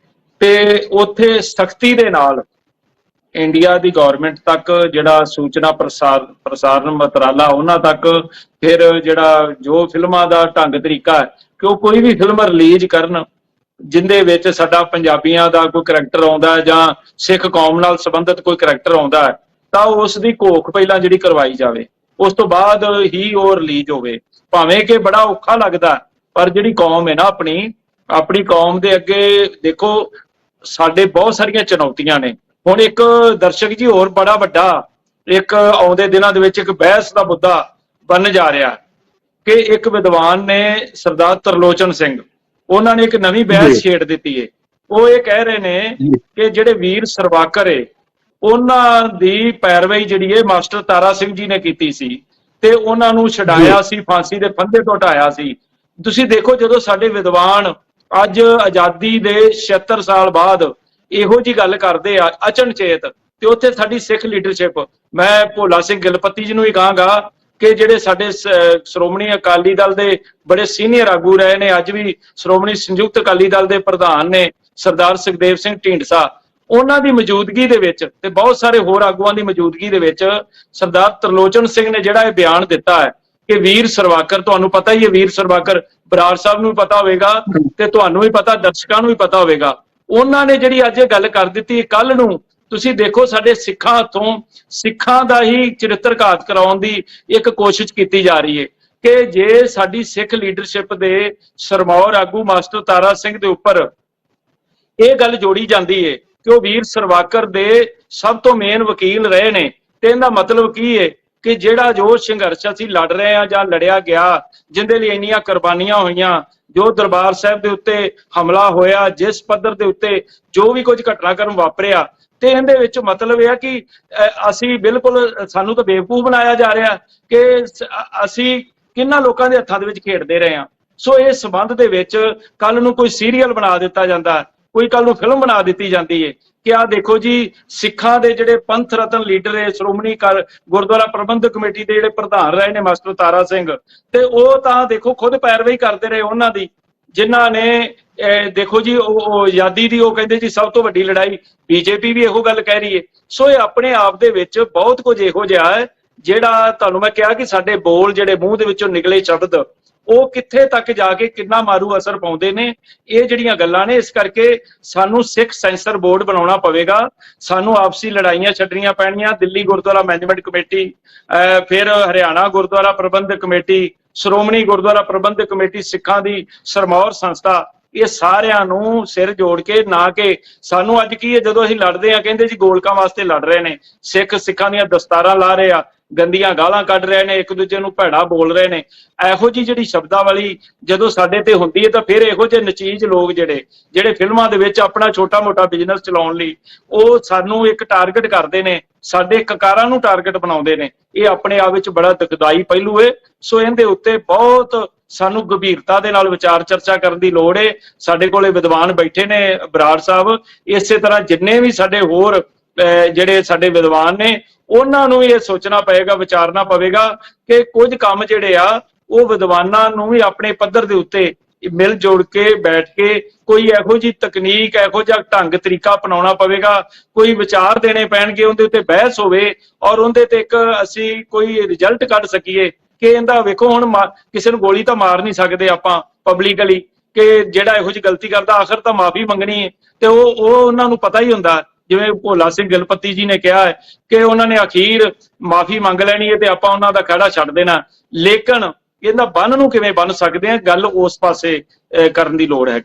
ਤੇ ਉੱਥੇ ਸਖਤੀ ਦੇ ਨਾਲ ਇੰਡੀਆ ਦੀ ਗਵਰਨਮੈਂਟ ਤੱਕ ਜਿਹੜਾ ਸੂਚਨਾ ਪ੍ਰਸਾਰਣ ਮੰਤਰਾਲਾ ਉਹਨਾਂ ਤੱਕ, ਫਿਰ ਜਿਹੜਾ ਜੋ ਫਿਲਮਾਂ ਦਾ ਢੰਗ ਤਰੀਕਾ ਹੈ ਕਿ ਉਹ ਕੋਈ ਵੀ ਫਿਲਮ ਰਿਲੀਜ਼ ਕਰਨ ਜਿੰਦੇ ਵਿੱਚ ਸਾਡਾ ਪੰਜਾਬੀਆਂ ਦਾ ਕੋਈ ਕਰੈਕਟਰ ਆਉਂਦਾ ਹੈ ਜਾਂ ਸਿੱਖ ਕੌਮ ਨਾਲ ਸੰਬੰਧਿਤ ਕੋਈ ਕਰੈਕਟਰ ਆਉਂਦਾ ਹੈ, ਤਾਂ ਉਸ ਦੀ ਘੋਖ ਪਹਿਲਾਂ ਜਿਹੜੀ ਕਰਵਾਈ ਜਾਵੇ, ਉਸ ਤੋਂ ਬਾਅਦ ਹੀ ਉਹ ਰਿਲੀਜ਼ ਹੋਵੇ। ਭਾਵੇਂ ਕਿ ਬੜਾ ਔਖਾ ਲੱਗਦਾ, ਪਰ ਜਿਹੜੀ ਕੌਮ ਹੈ ਨਾ ਆਪਣੀ ਕੌਮ ਦੇ ਅੱਗੇ ਦੇਖੋ ਸਾਡੇ ਬਹੁਤ ਸਾਰੀਆਂ ਚੁਣੌਤੀਆਂ ਨੇ। ਹੁਣ ਇੱਕ ਦਰਸ਼ਕ ਜੀ ਹੋਰ ਬੜਾ ਵੱਡਾ ਇੱਕ ਆਉਂਦੇ ਦਿਨਾਂ ਦੇ ਵਿੱਚ ਇੱਕ ਬਹਿਸ ਦਾ ਮੁੱਦਾ ਬਣ ਜਾ ਰਿਹਾ ਕਿ ਇੱਕ ਵਿਦਵਾਨ ਨੇ ਸਰਦਾਰ ਤਰਲੋਚਨ ਸਿੰਘ, ਉਹਨਾਂ ਨੇ ਇੱਕ ਨਵੀਂ ਬਹਿਸ ਛੇੜ ਦਿੱਤੀ ਹੈ। ਉਹ ਇਹ ਕਹਿ ਰਹੇ ਨੇ ਕਿ ਜਿਹੜੇ ਵੀਰ ਸਰਵਾਕਰ ਹੈ ਉਹਨਾਂ ਦੀ ਪੈਰਵਾਈ ਜਿਹੜੀ ਹੈ ਮਾਸਟਰ ਤਾਰਾ ਸਿੰਘ ਜੀ ਨੇ ਕੀਤੀ ਸੀ ਤੇ ਉਹਨਾਂ ਨੂੰ ਛਡਾਇਆ ਸੀ, ਫਾਂਸੀ ਦੇ ਫੰਦੇ ਤੋਂ ਹਟਾਇਆ ਸੀ। ਤੁਸੀਂ ਦੇਖੋ, ਜਦੋਂ ਸਾਡੇ ਵਿਦਵਾਨ ਅੱਜ ਆਜ਼ਾਦੀ ਦੇ 76 ਸਾਲ ਬਾਅਦ ਇਹੋ ਜੀ ਗੱਲ ਕਰਦੇ ਆ ਅਚਨਚੇਤ, ਤੇ ਉੱਥੇ ਸਾਡੀ ਸਿੱਖ ਲੀਡਰਸ਼ਿਪ, ਮੈਂ ਭੋਲਾ ਸਿੰਘ ਗਿਲਪੱਤੀ ਜੀ ਨੂੰ ਹੀ ਕਹਾਂਗਾ ਕਿ ਜਿਹੜੇ ਸਾਡੇ ਸ਼੍ਰੋਮਣੀ ਅਕਾਲੀ ਦਲ ਦੇ ਬੜੇ ਸੀਨੀਅਰ ਆਗੂ ਰਹੇ ਨੇ, ਅੱਜ ਵੀ ਸ਼੍ਰੋਮਣੀ ਸੰਯੁਕਤ ਅਕਾਲੀ ਦਲ ਦੇ ਪ੍ਰਧਾਨ ਨੇ ਸਰਦਾਰ ਸੁਖਦੇਵ ਸਿੰਘ ਢੀਂਡਸਾ, ਉਹਨਾਂ ਦੀ ਮੌਜੂਦਗੀ ਦੇ ਵਿੱਚ ਤੇ ਬਹੁਤ ਸਾਰੇ ਹੋਰ ਆਗੂਆਂ ਦੀ ਮੌਜੂਦਗੀ ਦੇ ਵਿੱਚ ਸਰਦਾਰ ਤਰਲੋਚਨ ਸਿੰਘ ਨੇ ਜਿਹੜਾ ਇਹ ਬਿਆਨ ਦਿੱਤਾ ਹੈ ਕਿ ਵੀਰ ਸਰਵਾਕਰ, ਤੁਹਾਨੂੰ ਪਤਾ ਹੀ ਹੈ ਵੀਰ ਸਰਵਾਕਰ, ਬਰਾੜ ਸਾਹਿਬ ਨੂੰ ਵੀ ਪਤਾ ਹੋਵੇਗਾ ਤੇ ਤੁਹਾਨੂੰ ਵੀ ਪਤਾ, ਦਰਸ਼ਕਾਂ ਨੂੰ ਵੀ ਪਤਾ ਹੋਵੇਗਾ, ਉਹਨਾਂ ਨੇ ਜਿਹੜੀ ਅੱਜ ਇਹ ਗੱਲ ਕਰ ਦਿੱਤੀ। ਕੱਲ ਨੂੰ ਤੁਸੀਂ ਦੇਖੋ ਸਾਡੇ ਸਿੱਖਾਂ ਹੱਥੋਂ ਸਿੱਖਾਂ ਦਾ ਹੀ ਚਰਿੱਤਰ ਘਾਤ ਕਰਾਉਣ ਦੀ ਇੱਕ ਕੋਸ਼ਿਸ਼ ਕੀਤੀ ਜਾ ਰਹੀ ਹੈ ਕਿ ਜੇ ਸਾਡੀ ਸਿੱਖ ਲੀਡਰਸ਼ਿਪ ਦੇ ਸਰਮੌਰ ਆਗੂ ਮਾਸਟਰ ਤਾਰਾ ਸਿੰਘ ਦੇ ਉੱਪਰ ਇਹ ਗੱਲ ਜੋੜੀ ਜਾਂਦੀ ਹੈ ਕਿ ਉਹ ਵੀਰ ਸਰਵਾਕਰ ਦੇ ਸਭ ਤੋਂ ਮੇਨ ਵਕੀਲ ਰਹੇ ਨੇ, ਤੇ ਇਹਦਾ ਮਤਲਬ ਕੀ ਹੈ ਕਿ ਜਿਹੜਾ ਜੋ ਸੰਘਰਸ਼ ਅਸੀਂ ਲੜ ਰਹੇ ਹਾਂ ਜਾਂ ਲੜਿਆ ਗਿਆ, ਜਿੰਦੇ ਲਈ ਇੰਨੀਆਂ ਕੁਰਬਾਨੀਆਂ ਹੋਈਆਂ, ਜੋ ਦਰਬਾਰ ਸਾਹਿਬ ਦੇ ਉੱਤੇ ਹਮਲਾ ਹੋਇਆ, ਜਿਸ ਪੱਧਰ ਦੇ ਉੱਤੇ ਜੋ ਵੀ ਕੁਝ ਘਟਨਾਕ੍ਰਮ ਵਾਪਰਿਆ, ਤੇ ਇਹਦੇ ਵਿੱਚ ਮਤਲਬ ਇਹ ਹੈ ਕਿ ਅਸੀਂ ਬਿਲਕੁਲ, ਸਾਨੂੰ ਤਾਂ ਬੇਵਕੂਫ ਬਣਾਇਆ ਜਾ ਰਿਹਾ ਕਿ ਅਸੀਂ ਕਿੰਨਾਂ ਲੋਕਾਂ ਦੇ ਹੱਥਾਂ ਦੇ ਵਿੱਚ ਖੇਡਦੇ ਰਹੇ ਹਾਂ। ਸੋ ਇਸ ਸੰਬੰਧ ਦੇ ਵਿੱਚ ਕੱਲ ਨੂੰ ਕੋਈ ਸੀਰੀਅਲ ਬਣਾ ਦਿੱਤਾ ਜਾਂਦਾ, ਕੋਈ ਕੱਲ ਨੂੰ ਫਿਲਮ ਬਣਾ ਦਿੱਤੀ ਜਾਂਦੀ ਹੈ ਕਿ ਆਹ ਦੇਖੋ ਜੀ ਸਿੱਖਾਂ ਦੇ ਜਿਹੜੇ ਪੰਥ ਰਤਨ ਲੀਡਰ ਹੈ, ਸ਼੍ਰੋਮਣੀ ਗੁਰਦੁਆਰਾ ਪ੍ਰਬੰਧਕ ਕਮੇਟੀ ਦੇ ਜਿਹੜੇ ਪ੍ਰਧਾਨ ਰਹੇ ਨੇ ਮਾਸਟਰ ਤਾਰਾ ਸਿੰਘ, ਤੇ ਉਹ ਤਾਂ ਦੇਖੋ ਖੁਦ ਪੈਰਵਾਈ ਕਰਦੇ ਰਹੇ ਉਹਨਾਂ ਦੀ, ਜਿਨ੍ਹਾਂ ਨੇ ਦੇਖੋ ਜੀ ਉਹ ਆਜ਼ਾਦੀ ਦੀ ਉਹ ਕਹਿੰਦੇ ਜੀ ਸਭ ਤੋਂ ਵੱਡੀ ਲੜਾਈ, ਬੀਜੇਪੀ ਵੀ ਇਹੋ ਗੱਲ ਕਹਿ ਰਹੀ ਹੈ। ਸੋ ਇਹ ਆਪਣੇ ਆਪ ਦੇ ਵਿੱਚ ਬਹੁਤ ਕੁਝ ਇਹੋ ਜਿਹਾ ਹੈ ਜਿਹੜਾ ਤੁਹਾਨੂੰ ਮੈਂ ਕਿਹਾ ਕਿ ਸਾਡੇ ਬੋਲ ਜਿਹੜੇ ਮੂੰਹ ਦੇ ਵਿੱਚੋਂ ਨਿਕਲੇ ਸ਼ਬਦ ਉਹ ਕਿੱਥੇ ਤੱਕ ਜਾ ਕੇ ਕਿੰਨਾ ਮਾਰੂ ਅਸਰ ਪਾਉਂਦੇ ਨੇ, ਇਹ ਜਿਹੜੀਆਂ ਗੱਲਾਂ ਨੇ। ਇਸ ਕਰਕੇ ਸਾਨੂੰ ਸਿੱਖ ਸੈਂਸਰ ਬੋਰਡ ਬਣਾਉਣਾ ਪਵੇਗਾ, ਸਾਨੂੰ ਆਪਸੀ ਲੜਾਈਆਂ ਛੱਡਣੀਆਂ ਪੈਣੀਆਂ। ਦਿੱਲੀ ਗੁਰਦੁਆਰਾ ਮੈਨੇਜਮੈਂਟ ਕਮੇਟੀ, ਫਿਰ ਹਰਿਆਣਾ ਗੁਰਦੁਆਰਾ ਪ੍ਰਬੰਧਕ ਕਮੇਟੀ, ਸ਼੍ਰੋਮਣੀ ਗੁਰਦੁਆਰਾ ਪ੍ਰਬੰਧਕ ਕਮੇਟੀ, ਸਿੱਖਾਂ ਦੀ ਸਰਮੌਰ ਸੰਸਥਾ, ਇਹ ਸਾਰਿਆਂ ਨੂੰ ਸਿਰ ਜੋੜ ਕੇ, ਨਾ ਕਿ ਸਾਨੂੰ ਅੱਜ ਕੀ ਹੈ ਜਦੋਂ ਅਸੀਂ ਲੜਦੇ ਆ ਕਹਿੰਦੇ ਜੀ ਗੋਲਕਾਂ ਵਾਸਤੇ ਲੜ ਰਹੇ ਨੇ, ਸਿੱਖਾਂ ਦੀਆਂ ਦਸਤਾਰਾਂ ਲਾ ਰਹੇ ਆ, ਗੰਦੀਆਂ ਗਾਲਾਂ ਕੱਢ ਰਹੇ ਨੇ, ਇੱਕ ਦੂਜੇ ਨੂੰ ਭੈੜਾ ਬੋਲ ਰਹੇ ਨੇ। ਇਹੋ ਜਿਹੀ ਜਿਹੜੀ ਸ਼ਬਦਾਵਲੀ ਜਦੋਂ ਸਾਡੇ ਤੇ ਹੁੰਦੀ ਹੈ ਤਾਂ ਫਿਰ ਇਹੋ ਜਿਹੇ ਨਚੀਜ ਲੋਕ ਜਿਹੜੇ ਫਿਲਮਾਂ ਦੇ ਵਿੱਚ ਆਪਣਾ ਛੋਟਾ ਮੋਟਾ ਬਿਜ਼ਨਸ ਚਲਾਉਣ ਲਈ ਉਹ ਸਾਨੂੰ ਇੱਕ ਟਾਰਗੇਟ ਕਰਦੇ ਨੇ, ਸਾਡੇ ਕਕਾਰਾਂ ਨੂੰ ਟਾਰਗੇਟ ਬਣਾਉਂਦੇ ਨੇ। ਇਹ ਆਪਣੇ ਆਪ ਵਿੱਚ ਬੜਾ ਦੁਖਦਾਈ ਪਹਿਲੂ ਹੈ। ਸੋ ਇਹਦੇ ਉੱਤੇ ਬਹੁਤ ਸਾਨੂੰ ਗੰਭੀਰਤਾ ਦੇ ਨਾਲ ਵਿਚਾਰ ਚਰਚਾ ਕਰਨ ਦੀ ਲੋੜ ਹੈ। ਸਾਡੇ ਕੋਲੇ ਵਿਦਵਾਨ ਬੈਠੇ ਨੇ ਬਰਾੜ ਸਾਹਿਬ, ਇਸੇ ਤਰ੍ਹਾਂ ਜਿੰਨੇ ਵੀ ਸਾਡੇ ਹੋਰ ਜਿਹੜੇ ਸਾਡੇ ਵਿਦਵਾਨ ਨੇ ਉਹਨਾਂ ਨੂੰ ਇਹ ਸੋਚਣਾ ਪਏਗਾ, ਵਿਚਾਰਨਾ ਪਵੇਗਾ ਕਿ ਕੁਝ ਕੰਮ ਜਿਹੜੇ ਆ ਉਹ ਵਿਦਵਾਨਾਂ ਨੂੰ ਵੀ ਆਪਣੇ ਪੱਧਰ ਦੇ ਉੱਤੇ ਮਿਲ ਜੋੜ ਕੇ ਬੈਠ ਕੇ ਕੋਈ ਇਹੋ ਜਿਹੀ ਤਕਨੀਕ, ਇਹੋ ਜਿਹਾ ਢੰਗ ਤਰੀਕਾ ਅਪਣਾਉਣਾ ਪਵੇਗਾ, ਕੋਈ ਵਿਚਾਰ ਦੇਣੇ ਪੈਣਗੇ, ਉਹਦੇ ਉੱਤੇ ਬਹਿਸ ਹੋਵੇ ਔਰ ਉਹਦੇ ਤੇ ਇੱਕ ਅਸੀਂ ਕੋਈ ਰਿਜ਼ਲਟ ਕੱਢ ਸਕੀਏ ਕਿ ਇਹਦਾ ਵੇਖੋ ਹੁਣ ਕਿਸੇ ਨੂੰ ਗੋਲੀ ਤਾਂ ਮਾਰ ਨਹੀਂ ਸਕਦੇ ਆਪਾਂ ਪਬਲਿਕਲੀ, ਕਿ ਜਿਹੜਾ ਇਹੋ ਜਿਹੀ ਗਲਤੀ ਕਰਦਾ ਆਖਰ ਤਾਂ ਮਾਫੀ ਮੰਗਣੀ ਹੈ। ਤੇ ਉਹ ਉਹਨਾਂ ਨੂੰ ਪਤਾ ਹੀ ਹੁੰਦਾ, ਜਿਵੇਂ ਭੋਲਾ ਸਿੰਘ ਗਿਲਪੱਤੀ ਜੀ ਨੇ ਕਿਹਾ ਹੈ ਕਿ ਉਹਨਾਂ ਨੇ ਅਖੀਰ ਮਾਫੀ ਮੰਗ ਲੈਣੀ ਹੈ ਤੇ ਆਪਾਂ ਉਹਨਾਂ ਦਾ ਖਹਿੜਾ ਛੱਡ ਦੇਣਾ। ਲੇਕਿਨ ਇਹਦਾ ਬੰਨ ਨੂੰ ਕਿਵੇਂ ਬੰਨ ਸਕਦੇ ਆ, ਗੱਲ ਉਸ ਪਾਸੇ ਕਰਨ ਦੀ ਲੋੜ ਹੈ।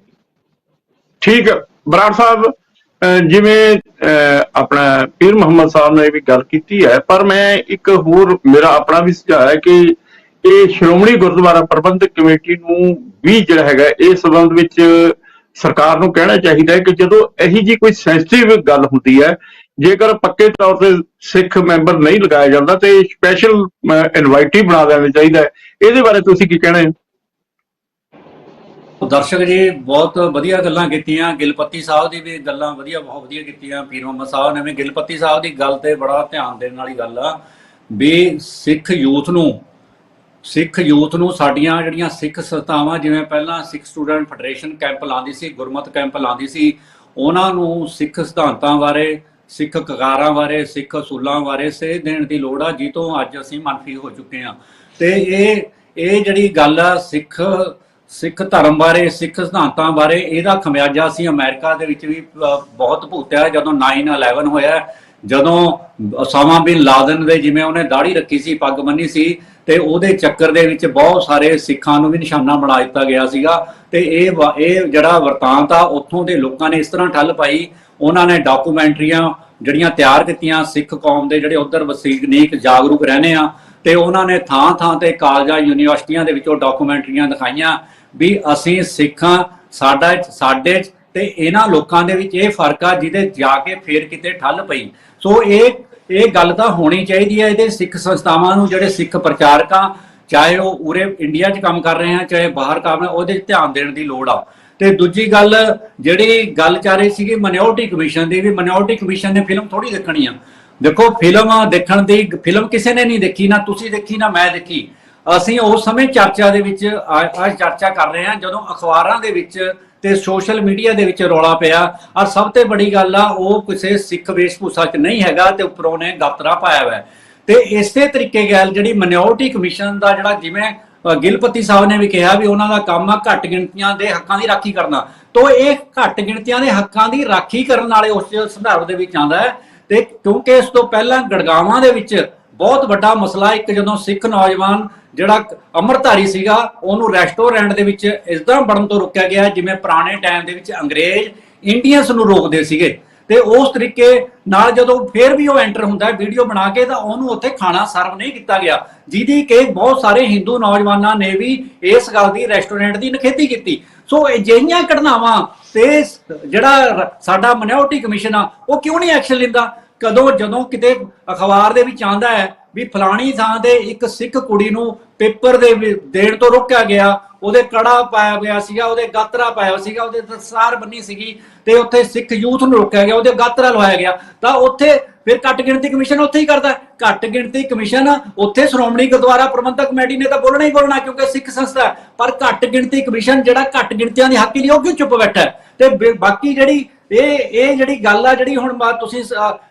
ਠੀਕ ਹੈ ਬਰਾੜ ਸਾਹਿਬ, ਜਿਵੇਂ ਆਪਣਾ ਪੀਰ ਮੁਹੰਮਦ ਸਾਹਿਬ ਨੇ ਵੀ ਗੱਲ ਕੀਤੀ ਹੈ, ਪਰ ਮੈਂ ਇੱਕ ਹੋਰ ਮੇਰਾ ਆਪਣਾ ਵੀ ਸੁਝਾਅ ਹੈ ਕਿ ਇਹ ਸ਼੍ਰੋਮਣੀ ਗੁਰਦੁਆਰਾ ਪ੍ਰਬੰਧਕ ਕਮੇਟੀ ਨੂੰ ਵੀ ਜਿਹੜਾ ਹੈਗਾ ਇਸ ਸੰਬੰਧ ਵਿੱਚ ਸਰਕਾਰ ਨੂੰ ਕਹਿਣਾ ਚਾਹੀਦਾ ਹੈ ਕਿ ਜਦੋਂ ਇਹੀ ਜੀ ਕੋਈ ਸੈਂਸਿਟਿਵ ਗੱਲ ਹੁੰਦੀ ਹੈ, ਜੇਕਰ ਪੱਕੇ ਤੌਰ ਤੇ ਸਿੱਖ ਮੈਂਬਰ ਨਹੀਂ ਲਗਾਇਆ ਜਾਂਦਾ ਤੇ ਸਪੈਸ਼ਲ ਇਨਵਾਈਟੀ ਬਣਾ ਦੇਣਾ ਚਾਹੀਦਾ ਹੈ। ਇਹਦੇ ਬਾਰੇ ਤੁਸੀਂ ਕੀ ਕਹਿਣਾ ਹੈ? ਦਰਸ਼ਕ ਜੀ ਬਹੁਤ ਵਧੀਆ ਗੱਲਾਂ ਕੀਤੀਆਂ, ਗਿਲਪੱਤੀ ਸਾਹਿਬ ਦੀ ਵੀ ਗੱਲਾਂ ਬਹੁਤ ਵਧੀਆ ਕੀਤੀਆਂ, ਪੀਰ ਮੁਹੰਮਦ ਸਾਹਿਬ ਨੇ ਵੀ। ਗਿਲਪੱਤੀ ਸਾਹਿਬ ਦੀ ਗੱਲ ਤੇ ਬੜਾ ਧਿਆਨ ਦੇਣ ਵਾਲੀ ਗੱਲ ਆ ਵੀ ਸਿੱਖ ਯੂਥ ਨੂੰ ਸਾਡੀਆਂ ਜਿਹੜੀਆਂ ਸਿੱਖ ਸੰਸਥਾਵਾਂ, ਜਿਵੇਂ ਪਹਿਲਾਂ ਸਿੱਖ ਸਟੂਡੈਂਟ ਫੈਡਰੇਸ਼ਨ ਕੈਂਪ ਲਾਉਂਦੀ ਸੀ, ਗੁਰਮਤ ਕੈਂਪ ਲਾਉਂਦੀ ਸੀ, ਉਹਨਾਂ ਨੂੰ ਸਿੱਖ ਸਿਧਾਂਤਾਂ ਬਾਰੇ, ਸਿੱਖ ਕਕਾਰਾਂ ਬਾਰੇ, ਸਿੱਖ ਅਸੂਲਾਂ ਬਾਰੇ ਸੇਧ ਦੇਣ ਦੀ ਲੋੜ ਆ, ਜੀ ਤੋਂ ਅੱਜ ਅਸੀਂ ਮਨਫੀ ਹੋ ਚੁੱਕੇ ਹਾਂ। ਤੇ ਇਹ ਜਿਹੜੀ ਗੱਲ ਆ ਸਿੱਖ ਧਰਮ ਬਾਰੇ, ਸਿੱਖ ਸਿਧਾਂਤਾਂ ਬਾਰੇ, ਇਹਦਾ ਖਮਿਆਜਾ ਅਸੀਂ ਅਮਰੀਕਾ ਦੇ ਵਿੱਚ ਵੀ ਬਹੁਤ ਭੁਗਤਿਆ। ਜਦੋਂ 9/11 ਹੋਇਆ, ਜਦੋਂ ਉਸਾਮਾ ਬਿਨ ਲਾਦਨ ਦੇ ਜਿਵੇਂ ਉਹਨੇ ਦਾੜੀ ਰੱਖੀ ਸੀ, ਪੱਗ ਬੰਨੀ ਸੀ, ਤੇ ਉਹਦੇ ਚੱਕਰ ਦੇ ਵਿੱਚ ਬਹੁਤ ਸਾਰੇ ਸਿੱਖਾਂ ਨੂੰ ਵੀ ਨਿਸ਼ਾਨਾ ਬਣਾ ਦਿੱਤਾ ਗਿਆ ਸੀਗਾ। ਤੇ ਇਹ ਜਿਹੜਾ ਵਰਤਾਂਤ ਆ ਉੱਥੋਂ ਦੇ ਲੋਕਾਂ ਨੇ ਇਸ ਤਰ੍ਹਾਂ ਠੱਲ ਪਾਈ, ਉਹਨਾਂ ਨੇ ਡਾਕੂਮੈਂਟਰੀਆਂ ਜਿਹੜੀਆਂ ਤਿਆਰ ਕੀਤੀਆਂ, ਸਿੱਖ ਕੌਮ ਦੇ ਜਿਹੜੇ ਉੱਧਰ ਵਸਨੀਕ ਜਾਗਰੂਕ ਰਹਿੰਦੇ ਆ, ਤੇ ਉਹਨਾਂ ਨੇ ਥਾਂ ਤੇ ਕਾਲਜਾਂ, ਯੂਨੀਵਰਸਿਟੀਆਂ ਦੇ ਵਿੱਚੋਂ ਡਾਕੂਮੈਂਟਰੀਆਂ ਦਿਖਾਈਆਂ ਵੀ ਅਸੀਂ ਸਿੱਖਾਂ, ਸਾਡੇ ਤੇ ਇਹਨਾਂ ਲੋਕਾਂ ਦੇ ਵਿੱਚ ਇਹ ਫਰਕ ਆ ਜਿਹਦੇ ਜਾ ਕੇ ਫੇਰ ਕਿਤੇ ਠੱਲ ਪਈ। ਸੋ ਇਹ ਗੱਲ ਤਾਂ ਹੋਣੀ ਚਾਹੀਦੀ ਹੈ। ਇਹਦੇ ਸਿੱਖ ਸੰਸਥਾਵਾਂ ਨੂੰ, ਜਿਹੜੇ ਸਿੱਖ ਪ੍ਰਚਾਰਕ ਆ, ਚਾਹੇ ਉਹ ਉਰੇ ਇੰਡੀਆ 'ਚ ਕੰਮ ਕਰ ਰਹੇ ਆ ਚਾਹੇ ਬਾਹਰ ਕੰਮ, ਉਹਦੇ 'ਚ ਧਿਆਨ ਦੇਣ ਦੀ ਲੋੜ ਆ। ਤੇ ਦੂਜੀ ਗੱਲ, ਜਿਹੜੀ ਗੱਲ ਚਾਹ ਰਹੀ ਸੀਗੀ ਮਾਈਨੋਰਟੀ ਕਮਿਸ਼ਨ ਦੀ, ਵੀ ਮਾਈਨੋਰਟੀ ਕਮਿਸ਼ਨ ਨੇ ਫਿਲਮ ਥੋੜੀ ਦੇਖਣੀ ਆ। ਦੇਖੋ ਫਿਲਮ ਦੇਖਣ ਦੀ, ਫਿਲਮ ਕਿਸੇ ਨੇ ਨਹੀਂ ਦੇਖੀ, ਨਾ ਤੁਸੀਂ ਦੇਖੀ ਨਾ ਮੈਂ ਦੇਖੀ। ਅਸੀਂ ਉਸ ਸਮੇਂ ਚਰਚਾ ਦੇ ਵਿੱਚ ਅੱਜ ਚਰਚਾ ਕਰ ਰਹੇ ਹਾਂ ਜਦੋਂ ਅਖਬਾਰਾਂ ਦੇ ਵਿੱਚ ਤੇ ਸੋਸ਼ਲ ਮੀਡੀਆ ਦੇ ਵਿੱਚ ਰੌਲਾ ਪਿਆ। ਔਰ ਸਭ ਤੋਂ ਬੜੀ ਗੱਲ ਆ, ਉਹ ਕਿਸੇ ਸਿੱਖ ਵੇਸ਼ਭੂਸ਼ਾ 'ਚ ਨਹੀਂ ਹੈਗਾ ਤੇ ਉੱਪਰੋਂ ਨੇ ਗਾਤਰਾ ਪਾਇਆ ਹੋਇਆ। ਤੇ ਇਸੇ ਤਰੀਕੇ ਗੱਲ ਜਿਹੜੀ ਮਾਈਨੋਰਟੀ ਕਮਿਸ਼ਨ ਦਾ ਜਿਹੜਾ, ਜਿਵੇਂ ਗਿਲਪੱਤੀ ਸਾਹਿਬ ਨੇ ਵੀ ਕਿਹਾ ਵੀ ਉਹਨਾਂ ਦਾ ਕੰਮ ਆ ਘੱਟ ਗਿਣਤੀਆਂ ਦੇ ਹੱਕਾਂ ਦੀ ਰਾਖੀ ਕਰਨਾ, ਤਾਂ ਇਹ ਘੱਟ ਗਿਣਤੀਆਂ ਦੇ ਹੱਕਾਂ ਦੀ ਰਾਖੀ ਕਰਨ ਵਾਲੇ ਉਸ ਸੰਦਰਭ ਦੇ ਵਿੱਚ ਆਉਂਦਾ ਹੈ। ਤੇ ਕਿਉਂਕਿ ਇਸ ਤੋਂ ਪਹਿਲਾਂ ਗੜਗਾਵਾਂ ਦੇ ਵਿੱਚ ਬਹੁਤ ਵੱਡਾ ਮਸਲਾ, ਇੱਕ ਜਦੋਂ ਸਿੱਖ ਨੌਜਵਾਨ ਜਿਹੜਾ ਅੰਮ੍ਰਿਤਧਾਰੀ ਸੀਗਾ ਉਹਨੂੰ ਰੈਸਟੋਰੈਂਟ ਦੇ ਵਿੱਚ ਇਸਦਾ ਬਣਨ ਤੋਂ ਰੋਕਿਆ ਗਿਆ ਜਿਵੇਂ ਪੁਰਾਣੇ ਟਾਈਮ ਦੇ ਵਿੱਚ ਅੰਗਰੇਜ਼ ਇੰਡੀਅਨਸ ਨੂੰ ਰੋਕਦੇ ਸੀਗੇ। ਤੇ ਉਸ ਤਰੀਕੇ ਨਾਲ ਜਦੋਂ ਫਿਰ ਵੀ ਉਹ ਐਂਟਰ ਹੁੰਦਾ ਹੈ ਵੀਡੀਓ ਬਣਾ ਕੇ, ਤਾਂ ਉਹਨੂੰ ਉੱਥੇ ਖਾਣਾ ਸਰਵ ਨਹੀਂ ਕੀਤਾ ਗਿਆ, ਜਿਹਦੀ ਕਿ ਬਹੁਤ ਸਾਰੇ ਹਿੰਦੂ ਨੌਜਵਾਨਾਂ ਨੇ ਵੀ ਇਸ ਗੱਲ ਦੀ, ਰੈਸਟੋਰੈਂਟ ਦੀ ਨਿਖੇਧੀ ਕੀਤੀ। ਸੋ ਅਜਿਹੀਆਂ ਘਟਨਾਵਾਂ ਤੇ ਜਿਹੜਾ ਸਾਡਾ ਮਾਈਨੋਰਟੀ ਕਮਿਸ਼ਨ ਆ ਉਹ ਕਿਉਂ ਨਹੀਂ ਐਕਸ਼ਨ ਲੈਂਦਾ? ਜਦੋਂ ਕਿਤੇ ਅਖਬਾਰ ਦੇ ਵਿੱਚ ਆਉਂਦਾ ਹੈ ਵੀ ਫਲਾਣੀ ਥਾਂ ਦੇ ਇੱਕ ਸਿੱਖ ਕੁੜੀ ਨੂੰ ਪੇਪਰ ਦੇ ਦੇਣ ਤੋਂ ਰੋਕਿਆ ਗਿਆ, ਉਹਦੇ ਕੜਾ ਪਾਇਆ ਗਿਆ ਸੀਗਾ, ਉਹਦੇ ਗਾਤਰਾ ਪਾਇਆ ਸੀਗਾ, ਉਹਦੇ ਦਸਤਾਰ ਬੰਨੀ ਸੀਗੀ, ਤੇ ਉੱਥੇ ਸਿੱਖ ਯੂਥ ਨੂੰ ਰੋਕਿਆ ਗਿਆ, ਉਹਦੇ ਗਾਤਰਾ ਲਵਾਇਆ ਗਿਆ, ਤਾਂ ਉੱਥੇ ਫਿਰ ਘੱਟ ਗਿਣਤੀ ਕਮਿਸ਼ਨ ਉੱਥੇ ਹੀ ਕਰਦਾ। ਘੱਟ ਗਿਣਤੀ ਕਮਿਸ਼ਨ ਉੱਥੇ ਸ਼੍ਰੋਮਣੀ ਗੁਰਦੁਆਰਾ ਪ੍ਰਬੰਧਕ ਕਮੇਟੀ ਨੇ ਤਾਂ ਬੋਲਣਾ ਹੀ ਬੋਲਣਾ ਕਿਉਂਕਿ ਸਿੱਖ ਸੰਸਥਾ ਹੈ, ਪਰ ਘੱਟ ਗਿਣਤੀ ਕਮਿਸ਼ਨ ਜਿਹੜਾ ਘੱਟ ਗਿਣਤੀਆਂ ਦੀ ਹੱਕ ਲਈ ਉਹ ਕਿਉਂ ਚੁੱਪ ਬੈਠਾ? ਤੇ ਬਾਕੀ ਜਿਹੜੀ ਇਹ ਜਿਹੜੀ ਗੱਲ ਆ, ਜਿਹੜੀ ਹੁਣ ਤੁਸੀਂ